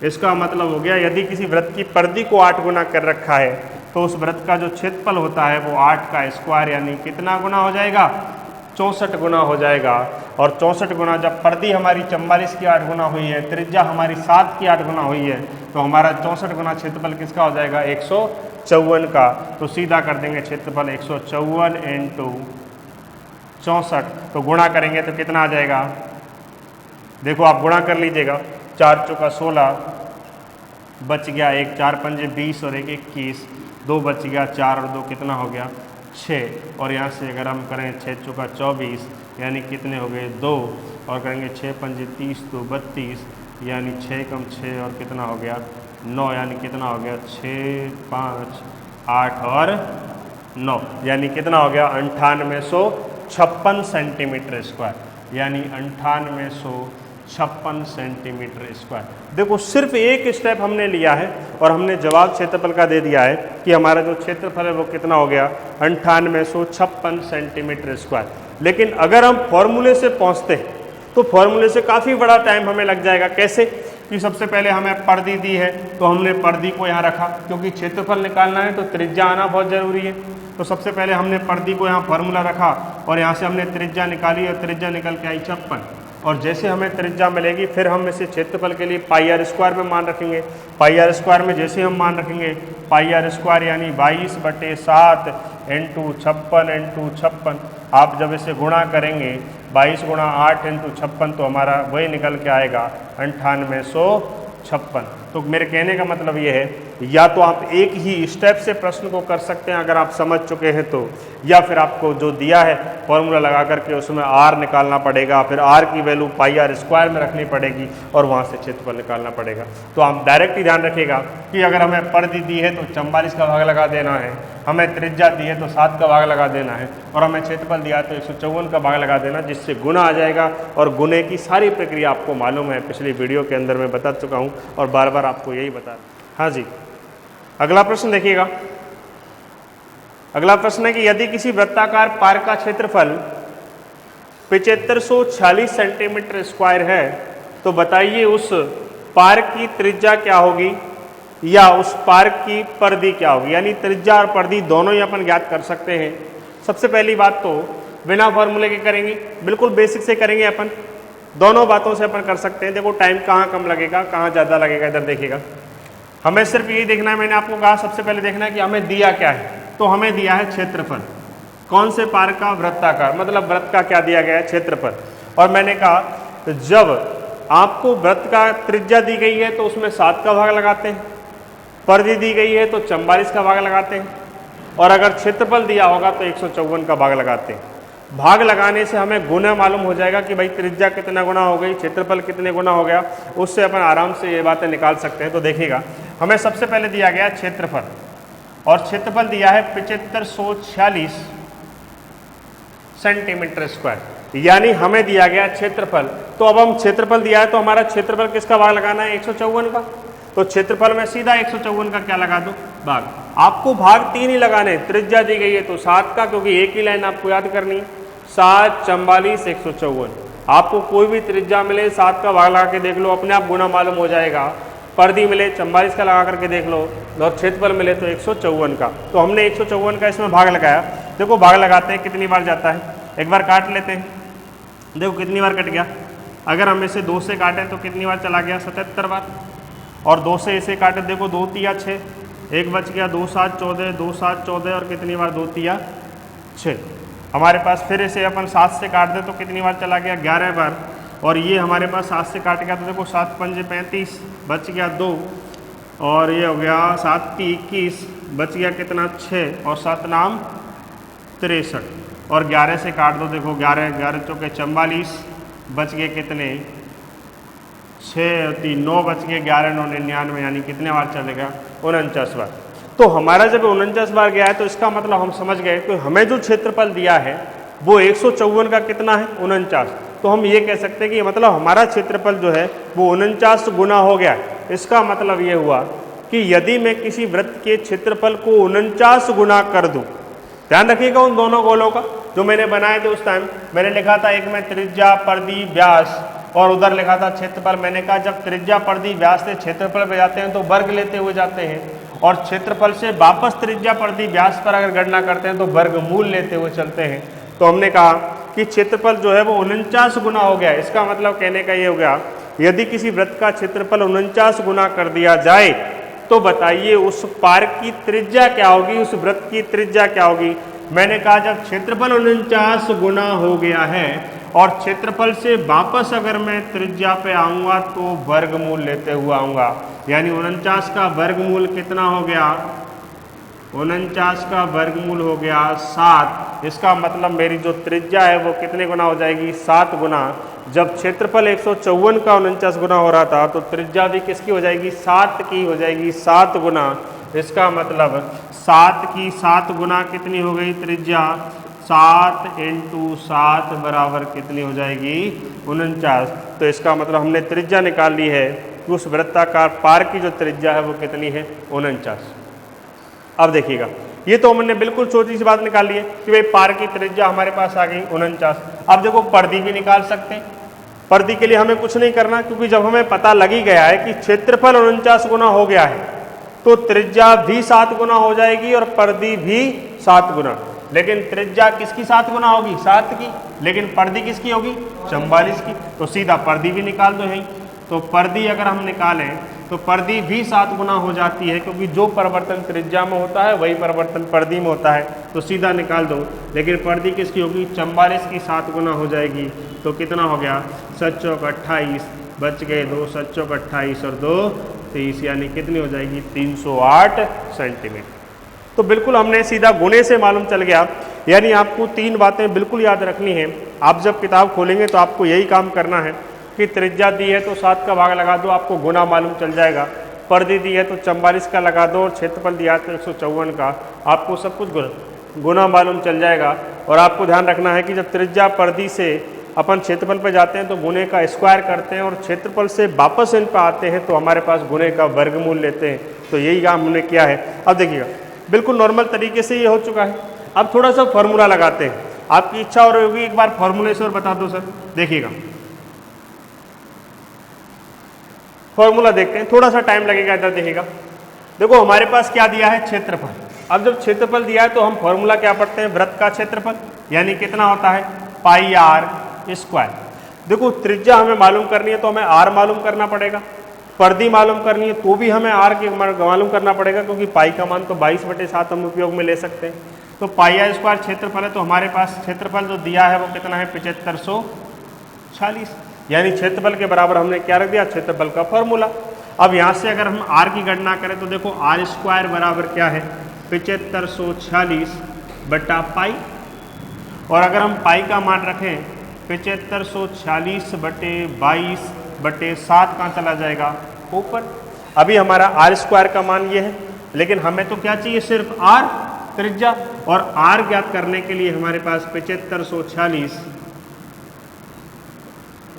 इसका मतलब हो गया यदि किसी वृत्त की परिधि को 8 गुना कर रखा है तो उस वृत्त का जो क्षेत्रफल होता है वो 8 का स्क्वायर यानी कितना गुना हो जाएगा? 64 गुना हो जाएगा। और 64 गुना जब परिधि हमारी 44 की 8 गुना हुई है, त्रिज्या हमारी 7 की 8 गुना हुई है, तो हमारा 64 गुना क्षेत्रफल किसका हो जाएगा? 154 का। तो सीधा कर देंगे क्षेत्रफल 154 इंटू 64, तो गुणा करेंगे तो कितना आ जाएगा? देखो आप गुणा कर लीजिएगा, 4 चौका 16 बच गया, 1 4 पंजे 20 और 1 21, 2 बच गया, 4 और 2 कितना हो गया? 6। और यहाँ से अगर हम करें 6 चौका 24 यानी कितने हो गए? 2, और करेंगे 6 पंजे 30 2 32 यानी 6 कम 6 और कितना हो गया? 9 यानी कितना हो गया? 6 5 8 और 9 यानी कितना हो गया? 9856 सेंटीमीटर स्क्वायर, यानी 9856 सेंटीमीटर स्क्वायर। देखो सिर्फ एक स्टेप हमने लिया है और हमने जवाब क्षेत्रफल का दे दिया है कि हमारा जो क्षेत्रफल है वो कितना हो गया? 9856 सेंटीमीटर स्क्वायर। लेकिन अगर हम फॉर्मूले से पहुंचते हैं तो फॉर्मूले से काफ़ी बड़ा टाइम हमें लग जाएगा। कैसे? कि सबसे पहले हमें परिधि दी है तो हमने परिधि को यहाँ रखा, क्योंकि क्षेत्रफल निकालना है तो त्रिज्या आना बहुत ज़रूरी है। तो सबसे पहले हमने परिधि को यहाँ फॉर्मूला रखा और यहाँ से हमने त्रिज्या निकाली और त्रिज्या निकल के आई 56। और जैसे हमें त्रिज्या मिलेगी फिर हम इसे क्षेत्रफल के लिए पाई आर स्क्वायर में मान रखेंगे। पाई आर स्क्वायर में जैसे हम मान रखेंगे पाई आर स्क्वायर यानी 22/7 इंटू 56 इंटू 56, आप जब इसे गुणा करेंगे 22 गुणा 8 इंटू 56 तो हमारा वही निकल के आएगा 9856। तो मेरे कहने का मतलब ये है, या तो आप एक ही स्टेप से प्रश्न को कर सकते हैं अगर आप समझ चुके हैं तो, या फिर आपको जो दिया है फॉर्मूला लगा करके उसमें आर निकालना पड़ेगा, फिर आर की वैल्यू पाई आर स्क्वायर में रखनी पड़ेगी और वहाँ से क्षेत्रफल निकालना पड़ेगा। तो आप डायरेक्ट ही ध्यान रखिएगा कि अगर हमें परिधि दी है तो 44 का भाग लगा देना है, हमें त्रिज्या दी है तो 7 का भाग लगा देना है, और हमें क्षेत्रफल दिया है तो 154 का भाग लगा देना, जिससे गुना आ जाएगा। और गुने की सारी प्रक्रिया आपको मालूम है, पिछली वीडियो के अंदर मैं बता चुका हूँ और बार बार आपको यही बता। हाँ जी, अगला प्रश्न देखिएगा। अगला प्रश्न है कि यदि किसी वृत्ताकार पार्क का क्षेत्रफल 7546 सेंटीमीटर स्क्वायर है तो बताइए उस पार्क की त्रिज्या क्या होगी या उस पार्क की परिधि क्या होगी। यानी त्रिज्या और परिधि दोनों ही अपन ज्ञात कर सकते हैं। सबसे पहली बात तो बिना फॉर्मूले के करेंगे, बिल्कुल बेसिक से करेंगे अपन, दोनों बातों से अपन कर सकते हैं। देखो टाइम कहाँ कम लगेगा कहाँ ज़्यादा लगेगा, इधर देखिएगा। हमें सिर्फ यही देखना है, मैंने आपको कहा सबसे पहले देखना है कि हमें दिया क्या है। तो हमें दिया है क्षेत्रफल, कौन से पार्क का? वृत्ताकार, मतलब वृत्त का क्या दिया गया है? क्षेत्रफल। और मैंने कहा जब आपको वृत्त का त्रिज्या दी गई है तो उसमें 7 का भाग लगाते हैं, परिधि दी गई है तो 44 का भाग लगाते हैं, और अगर क्षेत्रफल दिया होगा तो 154 का भाग लगाते हैं। भाग लगाने से हमें गुना मालूम हो जाएगा कि भाई त्रिज्या कितना गुना हो गई, क्षेत्रफल कितने गुना हो गया, उससे अपन आराम से ये बातें निकाल सकते हैं। तो देखिएगा, हमें सबसे पहले दिया गया क्षेत्रफल, और क्षेत्रफल दिया है 7546 सेंटीमीटर स्क्वायर, यानी हमें दिया गया क्षेत्रफल। तो अब हम क्षेत्रफल दिया है तो हमारा क्षेत्रफल किसका भाग लगाना है? 154 का। तो क्षेत्रफल में सीधा 154 का क्या लगा दो? भाग। आपको भाग 3 ही लगाने, त्रिज्या दी गई है तो 7 का, क्योंकि एक ही लाइन आपको याद करनी है, 7 44 154। आपको कोई भी त्रिज्या मिले 7 का भाग लगा के देख लो, अपने आप गुना मालूम हो जाएगा। परिधि मिले 44 का लगा करके देख लो, और क्षेत्रफल मिले तो 154 का। तो हमने 154 का इसमें भाग लगाया। देखो भाग लगाते हैं कितनी बार जाता है, एक बार काट लेते हैं, देखो कितनी बार कट गया। अगर हम इसे 2 से काटें तो कितनी बार चला गया? 77 बार। और 2 से इसे काटें, देखो 2 तिया 6, एक बच गया, 2 7 14, 2 7 14, और कितनी बार? 2 तिया 6। हमारे पास फिर इसे अपन 7 से काट दें तो कितनी बार चला गया? 11 बार। और ये हमारे पास 7 से काट गया तो देखो 7 पंजे 35, बच गया 2, और ये हो गया 7 × 21, बच गया कितना 6, और 7 नाम 63, और 11 से काट दो, देखो 11 11 चौके 44, बच गए कितने 6 और 3 9, बच गए 11 9 99, यानी कितने बार चलेगा 49 बार। तो हमारा जब 49 बार गया है तो इसका मतलब हम समझ गए कि हमें जो क्षेत्रफल दिया है वो 154 का कितना है 49। तो हम ये कह सकते हैं कि मतलब हमारा क्षेत्रफल जो है वो 49 गुना हो गया है। इसका मतलब ये हुआ कि यदि मैं किसी वृत्त के क्षेत्रफल को 49 गुना कर दूं, ध्यान रखिएगा उन दोनों गोलों का जो मैंने बनाए थे उस टाइम, मैंने लिखा था एक में त्रिज्या परिधि व्यास और उधर लिखा था क्षेत्रफल। मैंने कहा जब त्रिज्या परिधि व्यास से क्षेत्रफल पे जाते हैं तो वर्ग लेते हुए जाते हैं, और क्षेत्रफल से वापस त्रिज्या परिधि व्यास पर अगर गणना करते हैं तो वर्गमूल लेते हुए चलते हैं। तो हमने कहा कि क्षेत्रफल जो है वो 49 गुना हो गया। इसका मतलब कहने का ये हो गया, यदि किसी वृत्त का क्षेत्रफल 49 गुना कर दिया जाए तो बताइए उस पार की त्रिज्या क्या होगी, उस वृत्त की त्रिज्या क्या होगी। मैंने कहा जब क्षेत्रफल 49 गुना हो गया है और क्षेत्रफल से वापस अगर मैं त्रिज्या पे आऊंगा तो वर्गमूल लेते हुए आऊंगा, यानी 49 का वर्गमूल कितना हो गया 49 का वर्गमूल हो गया 7। इसका मतलब मेरी जो त्रिज्या है वो कितने गुना हो जाएगी 7 गुना। जब क्षेत्रफल 154 का 49 गुना हो रहा था तो त्रिज्या भी किसकी हो जाएगी 7 की हो जाएगी 7 गुना। इसका मतलब 7 की 7 गुना कितनी हो गई त्रिज्या, 7 × 7 बराबर कितनी हो जाएगी 49। तो इसका मतलब हमने त्रिज्या निकाल ली है कि उस वृत्ताकार पार की जो त्रिज्या है वो कितनी है 49। अब देखिएगा ये तो हमने बिल्कुल छोटी सी बात निकाल ली है कि भाई पार की त्रिज्या हमारे पास आ गई 49। अब देखो परिधि भी निकाल सकते हैं। परिधि के लिए हमें कुछ नहीं करना, क्योंकि जब हमें पता लग ही गया है कि क्षेत्रफल 49 गुना हो गया है तो त्रिज्या भी 7 गुना हो जाएगी और परिधि भी 7 गुना। लेकिन त्रिज्या किसकी 7 गुना होगी 7 की, लेकिन परिधि किसकी होगी 44 की। तो सीधा परिधि भी निकाल दो यहीं। तो परिधि अगर हम निकालें तो परिधि भी 7 गुना हो जाती है, क्योंकि जो परिवर्तन त्रिज्या में होता है वही परिवर्तन परिधि में होता है। तो सीधा निकाल दो। लेकिन परिधि किसकी होगी 44 की 7 गुना हो जाएगी। तो कितना हो गया 7 चौक 28, बच गए 2, 7 चौक 28 और 2 23, यानी कितनी हो जाएगी 308 सेंटीमीटर। तो बिल्कुल हमने सीधा गुणे से मालूम चल गया। यानी आपको 3 बातें बिल्कुल याद रखनी है। आप जब किताब खोलेंगे तो आपको यही काम करना है कि त्रिज्या दी है तो 7 का भाग लगा दो, आपको गुना मालूम चल जाएगा। परिधि दी है तो 44 का लगा दो और क्षेत्रफल दिया है तो 154 का, आपको सब कुछ गुना मालूम चल जाएगा। और आपको ध्यान रखना है कि जब त्रिज्या परिधि से अपन क्षेत्रफल पे जाते हैं तो गुने का स्क्वायर करते हैं और क्षेत्रफल से वापस इन पर आते हैं तो हमारे पास गुने का वर्गमूल लेते हैं। तो यही काम हमने किया है। अब देखिएगा बिल्कुल नॉर्मल तरीके से ये हो चुका है। अब थोड़ा सा फॉर्मूला लगाते हैं। आपकी इच्छा हो रही होगी एक बार फॉर्मूले से और बता दो सर। देखिएगा फॉर्मूला देखते हैं, थोड़ा सा टाइम लगेगा। इधर देखिएगा, देखो हमारे पास क्या दिया है क्षेत्रफल। अब जब क्षेत्रफल दिया है तो हम फॉर्मूला क्या पढ़ते हैं वृत्त का क्षेत्रफल, यानी कितना होता है पाई आर स्क्वायर। देखो त्रिज्या हमें मालूम करनी है तो हमें आर मालूम करना पड़ेगा, परिधि मालूम करनी है तो भी हमें आर के मालूम करना पड़ेगा, क्योंकि पाई का मान तो 22/7 हम उपयोग में ले सकते हैं। तो पाई आर स्क्वायर क्षेत्रफल है, तो हमारे पास क्षेत्रफल जो दिया है वो कितना है 7540, यानी क्षेत्रफल के बराबर हमने क्या रख दिया क्षेत्रफल का फॉर्मूला। अब यहाँ से अगर हम आर की गणना करें तो देखो आर स्क्वायर बराबर क्या है 7540 बटा पाई, और अगर हम पाई का मान रखें 7540 बटे 22/7 कहाँ चला जाएगा ऊपर। अभी हमारा आर स्क्वायर का मान ये है, लेकिन हमें तो क्या चाहिए सिर्फ आर त्रिज्या, और आर ज्ञात करने के लिए हमारे पास 7540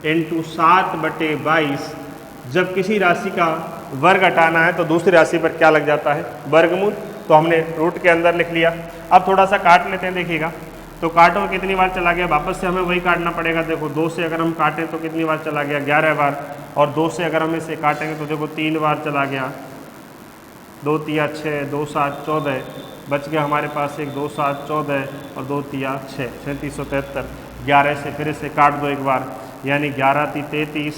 × 7/22। जब किसी राशि का वर्ग हटाना है तो दूसरी राशि पर क्या लग जाता है वर्गमूल। तो हमने रूट के अंदर लिख लिया। अब थोड़ा सा काट लेते हैं। देखिएगा तो काटो कितनी बार चला गया, वापस से हमें वही काटना पड़ेगा। देखो 2 से अगर हम काटें तो कितनी बार चला गया 11 बार, और 2 से अगर हम इसे काटेंगे तो देखो 3 बार चला गया। 2 तिया 6, 2 7 14, बच गया हमारे पास एक 2 7 14 और 2 तिया 6, 3773। 11 से फिर इसे काट दो एक बार, यानी 11 × 33,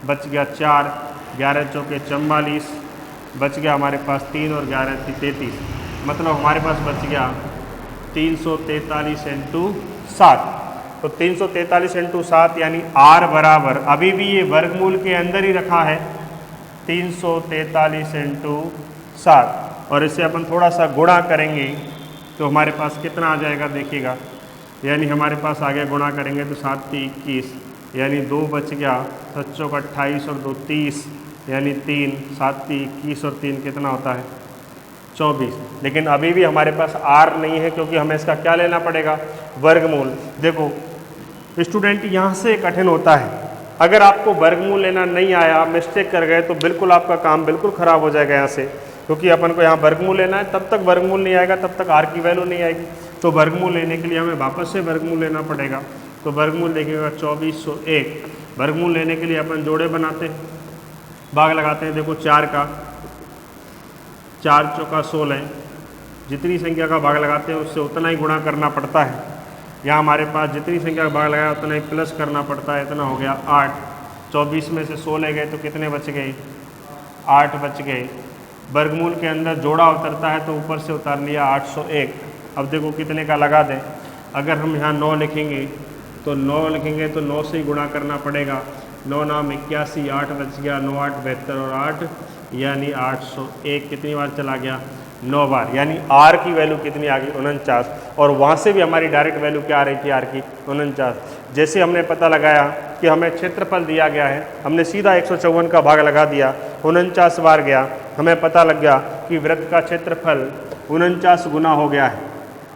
बच गया 4, 11 चौके 44, बच गया हमारे पास 3 और 11 × 33, मतलब हमारे पास बच गया 343 × 7। तो 343 इंटू 7 यानी r बराबर, अभी भी ये वर्गमूल के अंदर ही रखा है, 343 इंटू 7, और इसे अपन थोड़ा सा गुणा करेंगे तो हमारे पास कितना आ जाएगा देखिएगा, यानी हमारे पास आ गया, गुणा करेंगे तो 7 × 21 यानी 2 बच गया, 7 × 28 और 2 30 यानी 3, 7 × 21 और 3 कितना होता है 24। लेकिन अभी भी हमारे पास r नहीं है क्योंकि हमें इसका क्या लेना पड़ेगा, वर्गमूल। देखो स्टूडेंट यहाँ से कठिन होता है, अगर आपको वर्गमूल लेना नहीं आया, मिस्टेक कर गए तो बिल्कुल आपका काम बिल्कुल ख़राब हो जाएगा यहाँ से, क्योंकि अपन को यहाँ वर्गमूल लेना है, तब तक वर्गमूल नहीं आएगा, तब तक r की वैल्यू नहीं आएगी। तो वर्गमूल लेने के लिए हमें वापस से वर्गमूल लेना पड़ेगा। तो वर्गमूल देखिएगा 2401, वर्गमूल लेने के लिए अपन जोड़े बनाते हैं, भाग लगाते हैं। देखो 4 का 4 चौका 16, जितनी संख्या का भाग लगाते हैं उससे उतना ही गुणा करना पड़ता है। यहाँ हमारे पास जितनी संख्या का भाग लगाया उतना ही प्लस करना पड़ता है, इतना हो गया 8। 24 में से 16 गए तो कितने बच गए, 8 बच गए। वर्गमूल के अंदर जोड़ा उतरता है तो ऊपर से उतार लिया 801। अब देखो कितने का लगा दें, अगर हम यहाँ 9 लिखेंगे तो 9 लिखेंगे तो 9 से ही गुणा करना पड़ेगा। 9 9 81, 8 बच गया, 9 8 72 और 8 यानी 801 कितनी बार चला गया, 9 बार। यानी r की वैल्यू कितनी आ गई, 49। और वहाँ से भी हमारी डायरेक्ट वैल्यू क्या आ रही थी r की, 49। जैसे हमने पता लगाया कि हमें क्षेत्रफल दिया गया है, हमने सीधा 154 का भाग लगा दिया, 49 बार गया, हमें पता लग गया कि वृत्त का क्षेत्रफल 49 गुना हो गया है।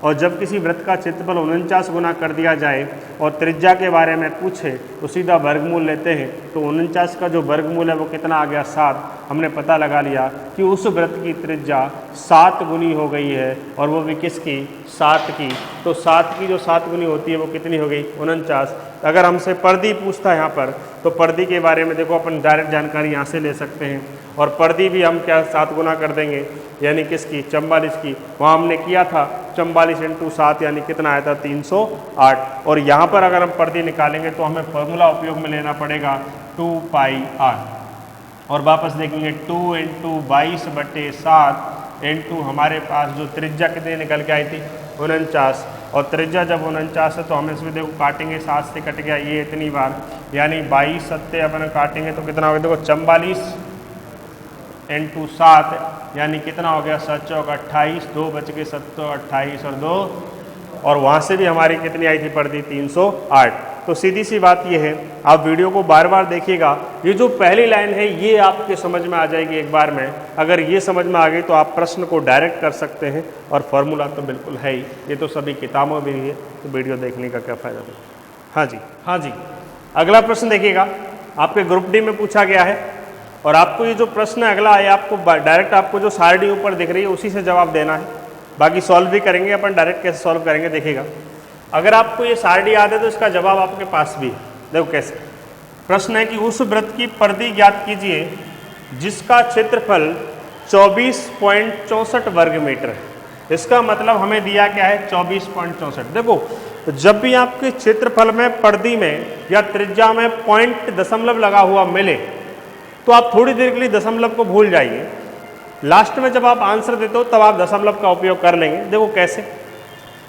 और जब किसी वृत्त का क्षेत्रफल 49 गुना कर दिया जाए और त्रिज्या के बारे में पूछे तो सीधा वर्गमूल लेते हैं, तो 49 का जो वर्गमूल है वो कितना आ गया, 7। हमने पता लगा लिया कि उस वृत्त की त्रिज्या 7 गुनी हो गई है, और वो भी किसकी, 7 की। तो 7 की जो 7 गुनी होती है वो कितनी हो गई, 49। अगर हमसे पर्दी पूछता है यहाँ पर, तो पर्दी के बारे में देखो अपन डायरेक्ट जानकारी यहाँ से ले सकते हैं, और पर्दी भी हम क्या 7 गुना कर देंगे, यानी किसकी, 44 की। वहाँ हमने किया था 44 इंटू 7 यानी कितना आया था, 308। और यहाँ पर अगर हम पर्दी निकालेंगे तो हमें फॉर्मूला उपयोग में लेना पड़ेगा 2πr, और वापस देखेंगे 2 इंटू 22/7 इंटू हमारे पास जो त्रिज्या कितनी निकल के आई थी, 49। और त्रिज्या जब 49 है तो हम इसमें देखो काटेंगे, 7 से कट गया ये इतनी बार, यानी 22 सत्ते अपन काटेंगे तो कितना हो गया, देखो 44 इंटू 7 यानी कितना हो गया, 7 चौक 28, 2 बच गए, 7 28 और 2, और वहाँ से भी हमारी कितनी आई थी पर्दी, 308। तो सीधी सी बात ये है, आप वीडियो को बार बार देखिएगा, ये जो पहली लाइन है ये आपके समझ में आ जाएगी एक बार में। अगर ये समझ में आ गई तो आप प्रश्न को डायरेक्ट कर सकते हैं, और फॉर्मूला तो बिल्कुल है ही, ये तो सभी किताबों में भी है, तो वीडियो देखने का क्या फ़ायदा। हाँ जी, अगला प्रश्न देखिएगा, आपके ग्रुप डी में पूछा गया है, और आपको ये जो प्रश्न अगला है आपको डायरेक्ट, आपको जो सारणी ऊपर दिख रही है उसी से जवाब देना है, बाकी सॉल्व भी करेंगे अपन, डायरेक्ट कैसे सॉल्व करेंगे देखिएगा। अगर आपको ये सारणी याद है तो इसका जवाब आपके पास भी है। देखो कैसे, प्रश्न है कि उस वृत्त की परिधि ज्ञात कीजिए जिसका क्षेत्रफल 24.64 वर्ग मीटर है। इसका मतलब हमें दिया क्या है, 24.64। देखो जब भी आपके क्षेत्रफल में, परिधि में या त्रिज्या में पॉइंट दशमलव लगा हुआ मिले तो आप थोड़ी देर के लिए दशमलव को भूल जाइए, लास्ट में जब आप आंसर देते हो तब आप दशमलव का उपयोग कर लेंगे। देखो कैसे,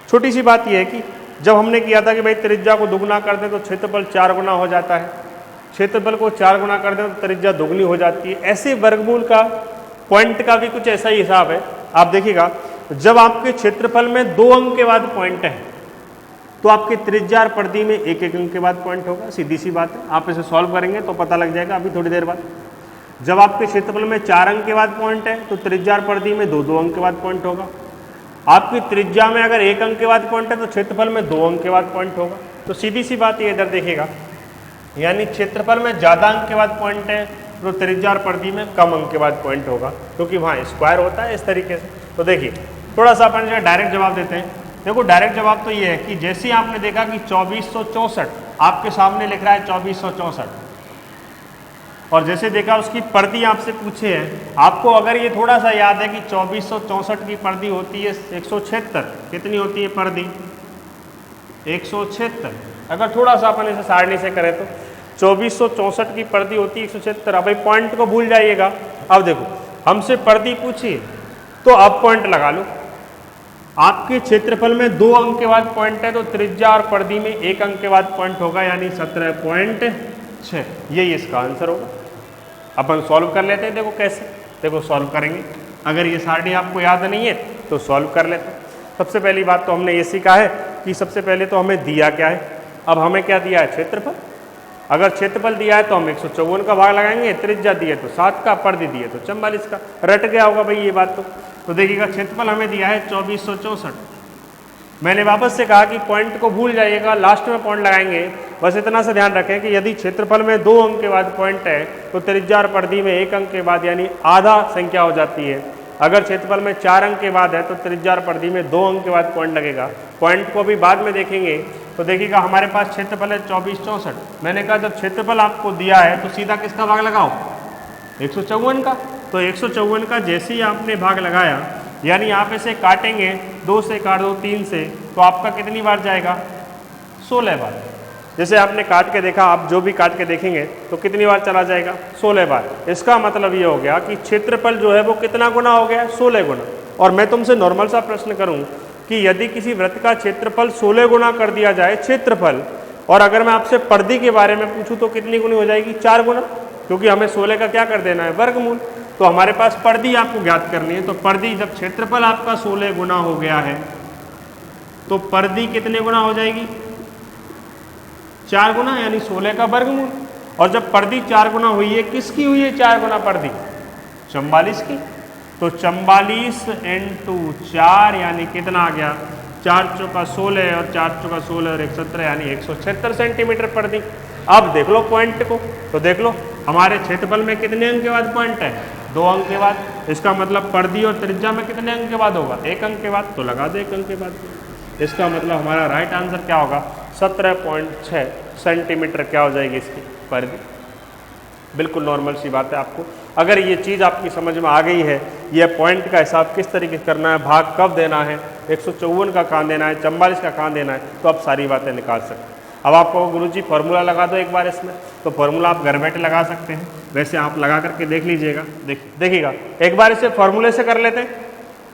छोटी सी बात यह है कि जब हमने किया था कि भाई त्रिज्या को दुगना कर दें तो क्षेत्रफल 4 गुना हो जाता है, क्षेत्रफल को 4 गुना कर दें तो त्रिज्या दुगनी हो जाती है। ऐसे वर्गमूल का, पॉइंट का भी कुछ ऐसा ही हिसाब है। आप देखिएगा जब आपके क्षेत्रफल में 2 अंक के बाद पॉइंट है तो आपके त्रिज्या और परिधि में 1 अंक के बाद पॉइंट होगा, सीधी सी बात है। आप इसे सॉल्व करेंगे तो पता लग जाएगा अभी थोड़ी देर बाद। जब आपके क्षेत्रफल में 4 अंक के बाद पॉइंट है तो त्रिज्या और परिधि में 2 अंक के बाद पॉइंट होगा। आपकी त्रिज्या में अगर 1 अंक के बाद पॉइंट है तो क्षेत्रफल में 2 अंक के बाद पॉइंट होगा। तो सीधी सी बात ये इधर देखिएगा, यानी क्षेत्रफल में ज़्यादा अंक के बाद पॉइंट है तो त्रिज्या और परिधि में कम अंक के बाद पॉइंट होगा, क्योंकि वहाँ स्क्वायर होता है इस तरीके से। तो देखिए थोड़ा सा अपन जो डायरेक्ट जवाब देते हैं। देखो डायरेक्ट जवाब तो ये है कि जैसे आपने देखा कि 2464 आपके सामने लिख रहा है 2464, और जैसे देखा उसकी परिधि आपसे पूछे है, आपको अगर ये थोड़ा सा याद है कि 2464 की परिधि होती है 176, कितनी होती है परिधि, 176। अगर थोड़ा सा अपन इसे सारणी से करें तो 2464 की परिधि होती है 176। अब भाई पॉइंट को भूल जाइएगा। अब देखो हमसे परिधि पूछिए तो अब पॉइंट लगा लो, आपके क्षेत्रफल में 2 अंक के बाद पॉइंट है तो त्रिज्या और परिधि में 1 अंक के बाद पॉइंट होगा, यानी 17.6। यही इसका आंसर होगा। अपन सॉल्व कर लेते हैं, देखो कैसे, देखो सॉल्व करेंगे। अगर ये सारणी आपको याद नहीं है तो सॉल्व कर लेते हैं। सबसे पहली बात तो हमने ये सीखा है कि सबसे पहले तो हमें दिया क्या है। अब हमें क्या दिया है, क्षेत्रफल। अगर क्षेत्रफल दिया है तो हम 154 का भाग लगाएंगे, त्रिज्या दी है तो 7 का, परिधि दी है तो 44 का। रट गया होगा भाई ये बात तो देखिएगा क्षेत्रफल हमें दिया है 2464। मैंने वापस से कहा कि पॉइंट को भूल जाइएगा, लास्ट में पॉइंट लगाएंगे। बस इतना सा ध्यान रखें कि यदि क्षेत्रफल में 2 अंक के बाद पॉइंट है तो त्रिज्या और परिधि में 1 अंक के बाद यानी आधा संख्या हो जाती है। अगर क्षेत्रफल में 4 अंक के बाद है तो त्रिज्या और परिधि में 2 अंक के बाद पॉइंट लगेगा। पॉइंट को भी बाद में देखेंगे। तो देखिएगा हमारे पास क्षेत्रफल है 2464। मैंने कहा जब क्षेत्रफल आपको दिया है तो सीधा किसका भाग लगाओ, 154 का। तो 154 का जैसे ही आपने भाग लगाया, यानी आप इसे काटेंगे, 2 से काट दो 3 से, तो आपका कितनी बार जाएगा, 16 बार। जैसे आपने काट के देखा, आप जो भी काट के देखेंगे तो कितनी बार चला जाएगा, 16 बार। इसका मतलब ये हो गया कि क्षेत्रफल जो है वो कितना गुना हो गया, 16 गुना। और मैं तुमसे नॉर्मल सा प्रश्न करूं कि यदि किसी वृत्त का क्षेत्रफल 16 गुना कर दिया जाए क्षेत्रफल, और अगर मैं आपसे परिधि के बारे में पूछूं तो कितनी गुनी हो जाएगी, 4 गुना, क्योंकि हमें 16 का क्या कर देना है, वर्गमूल। तो हमारे पास परिधि आपको ज्ञात करनी है। तो परिधि, जब क्षेत्रफल आपका 16 गुना हो गया है तो परिधि कितने गुना हो जाएगी, 4 गुना, यानी 16 का वर्गमूल। और जब परिधि 4 गुना हुई है, किसकी हुई है 4 गुना परिधि, 44 की। तो 44 × 4 यानी कितना आ गया, 4 चौका 16 और 4 चौका 16 और 1 17 यानी 176 सेंटीमीटर परिधि। अब देख लो पॉइंट को, तो देख लो हमारे क्षेत्रफल में कितने अंक के बाद पॉइंट है, 2 अंक के बाद। इसका मतलब परिधि और त्रिज्या में कितने अंक के बाद होगा, 1 अंक के बाद। तो लगा दो 1 अंक के बाद। इसका मतलब हमारा राइट आंसर क्या होगा, 17.6 सेंटीमीटर क्या हो जाएगी इसकी परिधि। बिल्कुल नॉर्मल सी बात है। आपको अगर ये चीज़ आपकी समझ में आ गई है, ये पॉइंट का हिसाब किस तरीके से करना है, भाग कब देना है, 154 का कहाँ देना है, 44 का कहाँ देना है, तो आप सारी बातें निकाल सकते हैं। अब आपको गुरुजी फार्मूला लगा दो एक बार इसमें, तो फार्मूला आप घर बैठे लगा सकते हैं। वैसे आप लगा करके देख लीजिएगा, देखिएगा एक बार इसे फार्मूले से कर लेते हैं।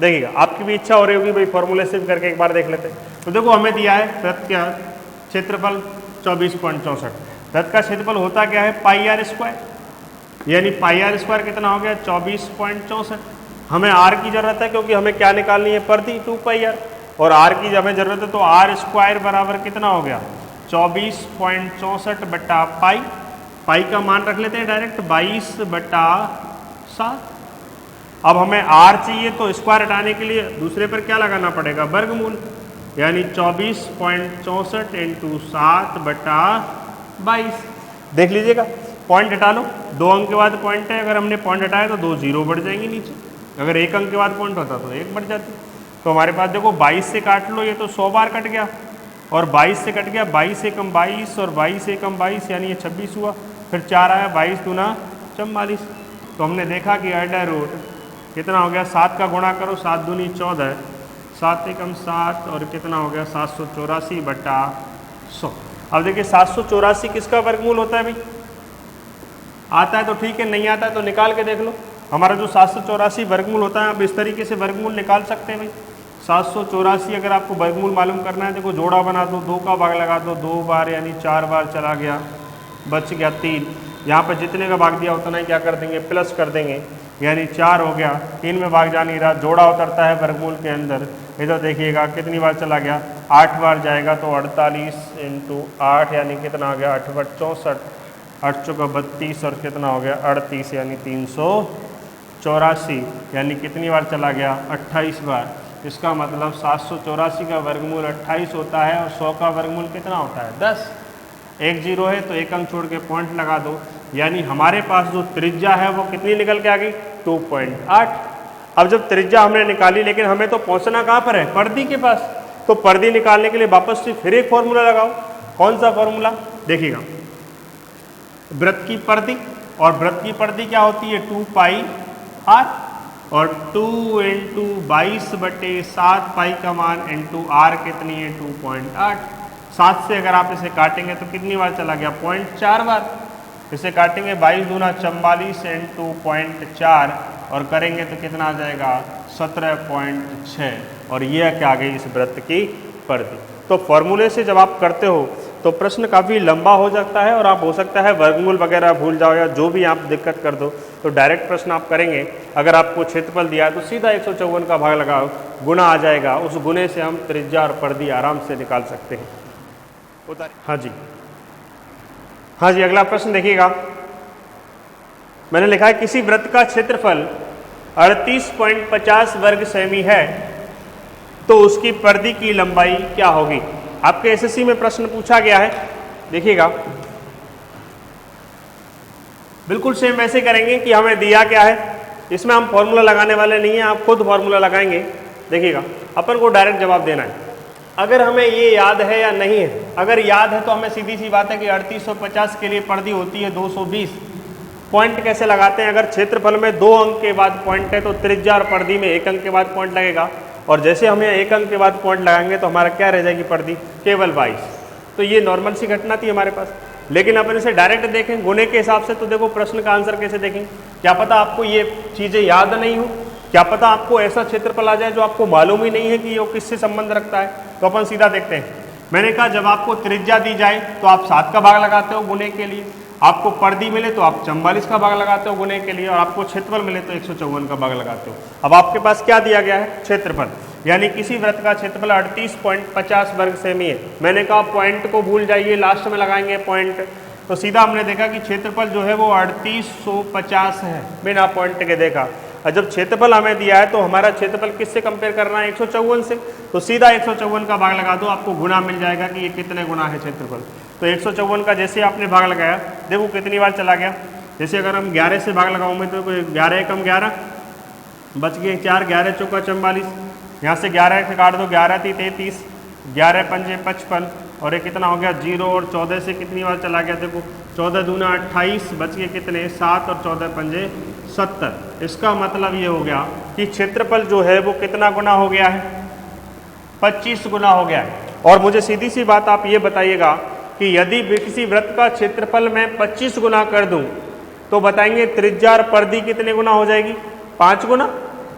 देखिएगा आपकी भी इच्छा हो रही होगी भाई फार्मूले से भी करके एक बार देख लेते हैं। तो देखो हमें दिया है वृत्त का क्षेत्रफल 24.64। वृत्त का क्षेत्रफल होता क्या है, πr², यानी πr² कितना हो गया, 24.64। हमें r की जरूरत है क्योंकि हमें क्या निकालनी है, परिधि 2πr, और r की हमें जरूरत है तो r² बराबर कितना हो गया, 24.64 बटा पाई। पाई का मान रख लेते हैं डायरेक्ट 22/7। अब हमें r चाहिए तो स्क्वायर हटाने के लिए दूसरे पर क्या लगाना पड़ेगा, वर्गमूल, यानी 24.64 × 7/22। देख लीजिएगा पॉइंट हटा लो, 2 अंक के बाद पॉइंट है, अगर हमने पॉइंट हटाया तो 2 जीरो बढ़ जाएंगे नीचे। अगर 1 अंक के बाद पॉइंट होता तो 1 बढ़ जाती। तो हमारे पास देखो 22 से काट लो, ये तो 100 बार कट गया, और 22 से कट गया, 22 × 22 और 22 × 22 यानी ये 26 हुआ। फिर 4 आया, 22 दूना 44। तो हमने देखा कि अंडर रूट कितना हो गया, 7 का गुणा करो, 7 दूनी 14, 7 × 7 और कितना हो गया 784/100। अब देखिए 784 किसका वर्गमूल होता है भाई, आता है तो ठीक है, नहीं आता है तो निकाल के देख लो। हमारा जो 784 वर्गमूल होता है, आप इस तरीके से वर्गमूल निकाल सकते हैं भाई। 784 अगर आपको वर्गमूल मालूम करना है, देखो जोड़ा बना दो, 2 का भाग लगा दो, 2 बार यानी 4 बार चला गया, बच गया 3। यहाँ पर जितने का भाग दिया उतना ही क्या कर देंगे, प्लस कर देंगे, यानी 4 हो गया। 3 में भाग जा नहीं रहा, जोड़ा उतरता है वर्गमूल के अंदर। इधर देखिएगा कितनी बार चला गया, 8 बार जाएगा, तो 48 × 8 यानी कितना हो गया, 8 × 64, 8 चौका 32 और कितना हो गया 38 यानी 384, यानी कितनी बार चला गया, 28 बार। इसका मतलब 784 का वर्गमूल 28 होता है, और 100 का वर्गमूल कितना होता है, 10। 1 जीरो है तो 1 अंक छोड़ के पॉइंट लगा दो, यानी हमारे पास जो त्रिज्या है वो कितनी निकल के आ गई, 2.8। अब जब त्रिज्या हमने निकाली, लेकिन हमें तो पहुंचना कहाँ पर है, परिधि के पास। तो परिधि निकालने के लिए वापस से फिर एक फॉर्मूला लगाओ। कौन सा फॉर्मूला, देखिएगा वृत्त की परिधि, और वृत्त की परिधि क्या होती है, 2πr, और 2 × 22/7 पाई का मान × r कितनी है, 2.8। 7 से अगर आप इसे काटेंगे तो कितनी बार चला गया, 0.4 बार। इसे काटेंगे 22 दूना 44 × 0.4 और करेंगे तो कितना आ जाएगा, 17.6। और ये क्या आ गई इस वृत्त की परिधि। तो फॉर्मूले से जब आप करते हो तो प्रश्न काफ़ी लंबा हो जाता है और आप हो सकता है वर्गमूल वगैरह भूल जाओ या जो भी आप दिक्कत कर दो, तो डायरेक्ट प्रश्न आप करेंगे। अगर आपको क्षेत्रफल दिया है तो सीधा 154 का भाग लगाओ, गुना आ जाएगा, उस गुने से हम त्रिज्या और परिधि आराम से निकाल सकते हैं। हाँ जी, हाँ जी, अगला प्रश्न देखिएगा। मैंने लिखा है किसी वृत्त का क्षेत्रफल 38.50 वर्ग सेमी है तो उसकी परिधि की लंबाई क्या होगी। आपके एसएससी में प्रश्न पूछा गया है, देखिएगा। बिल्कुल सेम वैसे करेंगे कि हमें दिया क्या है, इसमें हम फॉर्मूला लगाने वाले नहीं हैं, आप खुद फॉर्मूला लगाएंगे। देखिएगा, अपन को डायरेक्ट जवाब देना है। अगर हमें ये याद है या नहीं है, अगर याद है तो हमें सीधी सी बात है कि 3850 के लिए परिधि होती है 220। पॉइंट कैसे लगाते हैं, अगर क्षेत्रफल में 2 अंक के बाद पॉइंट है तो त्रिज्या और परिधि में 1 अंक के बाद पॉइंट लगेगा, और जैसे हम यहाँ 1 अंक के बाद पॉइंट लगाएंगे तो हमारा क्या रह जाएगी परिधि, केवल 22। तो ये नॉर्मल सी घटना थी हमारे पास। लेकिन अपन इसे डायरेक्ट देखें गुने के हिसाब से, तो देखो प्रश्न का आंसर कैसे देखें। क्या पता आपको ये चीज़ें याद नहीं हो, क्या पता आपको ऐसा क्षेत्रफल आ जाए जो आपको मालूम ही नहीं है कि वो किससे संबंध रखता है। तो अपन सीधा देखते हैं। मैंने कहा जब आपको त्रिज्या दी जाए तो आप 7 का भाग लगाते हो गुने के लिए, आपको परिधि मिले तो आप 44 का भाग लगाते हो गुने के लिए, और आपको क्षेत्रफल मिले तो 154 का भाग लगाते हो। अब आपके पास क्या दिया गया है, क्षेत्रफल, यानी किसी वृत्त का क्षेत्रफल 38.50 वर्ग सेमी है। मैंने कहा पॉइंट को भूल जाइए, लास्ट में लगाएंगे पॉइंट। तो सीधा हमने देखा कि क्षेत्रफल जो है वो 3850 है, बिना पॉइंट के देखा। और जब क्षेत्रफल हमें दिया है तो हमारा क्षेत्रफल किससे कंपेयर करना है, 154 से। तो सीधा 154 का भाग लगा दो, आपको गुना मिल जाएगा कि ये कितने गुना है क्षेत्रफल। तो 154 का जैसे आपने भाग लगाया, देखो कितनी बार चला गया। जैसे अगर हम 11 से भाग लगाऊंगे तो 11 एकम 11 बच गए 4, 11 चौका 44, यहाँ से 11 से काट दो, 11 × 33, 11 × 5 = 55, और ये कितना हो गया 0, और 14 से कितनी बार चला गया, देखो 14 दूना 28, बच गए कितने 7, और 14 × 5 = 70। इसका मतलब ये हो गया कि क्षेत्रफल जो है वो कितना गुना हो गया है, 25 गुना हो गया है। और मुझे सीधी सी बात आप ये बताइएगा कि यदि किसी वृत्त का क्षेत्रफल मैं 25 गुना कर दूं तो बताएंगे त्रिज्या और परिधि कितने गुना हो जाएगी, 5 गुना।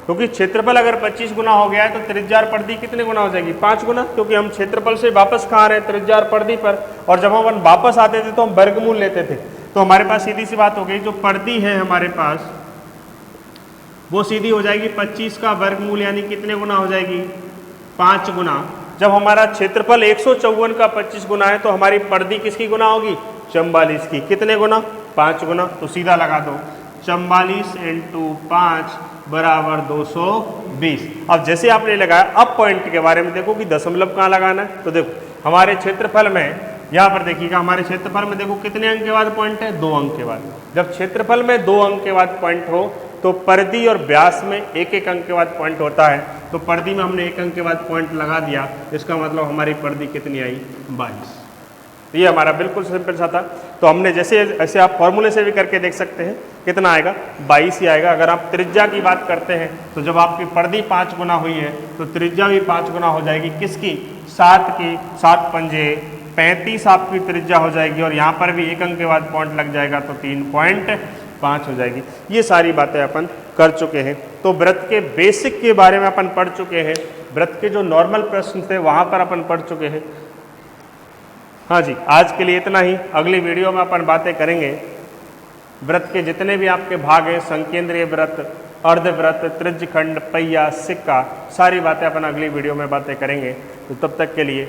क्योंकि क्षेत्रफल अगर 25 गुना हो गया है तो त्रिज्या और परिधि कितने गुना हो जाएगी, 5 गुना। क्योंकि हम क्षेत्रफल से वापस कहाँ रहे, त्रिज्या और परिधि पर। और जब हम वापस आते थे तो हम वर्गमूल लेते थे। तो हमारे पास सीधी सी बात हो गई, जो परिधि है हमारे पास वो सीधी हो जाएगी 25 का वर्गमूल, यानी कितने गुना हो जाएगी, 5 गुना। जब हमारा क्षेत्रफल 154 का 25 गुना है तो हमारी परिधि किसकी गुना होगी, 44 की। कितने गुना, 5 गुना। तो सीधा लगा दो 44 × 5 = 220। अब जैसे आपने लगाया, अब पॉइंट के बारे में देखो कि दशमलव कहाँ लगाना है। तो देखो हमारे क्षेत्रफल में, यहाँ पर देखिएगा हमारे क्षेत्रफल में देखो कितने अंक के बाद पॉइंट है, 2 अंक के बाद। जब क्षेत्रफल में 2 अंक के बाद पॉइंट हो तो परिधि और व्यास में 1-1 अंक के बाद पॉइंट होता है। तो परिधि में हमने 1 अंक के बाद पॉइंट लगा दिया, इसका मतलब हमारी परिधि कितनी आई, 22। तो ये हमारा बिल्कुल सिंपल सा था। तो हमने जैसे ऐसे आप फॉर्मूले से भी करके देख सकते हैं, कितना आएगा, 22 ही आएगा। अगर आप त्रिज्या की बात करते हैं तो जब आपकी परिधि 5 गुना हुई है तो त्रिज्या भी 5 गुना हो जाएगी। किसकी, 7 की। 7 × 5 = 35 आपकी त्रिज्या हो जाएगी, और यहाँ पर भी 1 अंक के बाद पॉइंट लग जाएगा तो 3.5 हो जाएगी। ये सारी बातें अपन कर चुके हैं। तो वृत्त के बेसिक के बारे में अपन पढ़ चुके हैं, वृत्त के जो नॉर्मल प्रश्न थे वहाँ पर अपन पढ़ चुके हैं। हाँ जी, आज के लिए इतना ही। अगली वीडियो में अपन बातें करेंगे वृत्त के जितने भी आपके भाग हैं, संकेंद्रीय वृत्त, अर्धवृत्त, त्रिज्यखंड, पहिया, सिक्का, सारी बातें अपन अगली वीडियो में बातें करेंगे। तो तब तक के लिए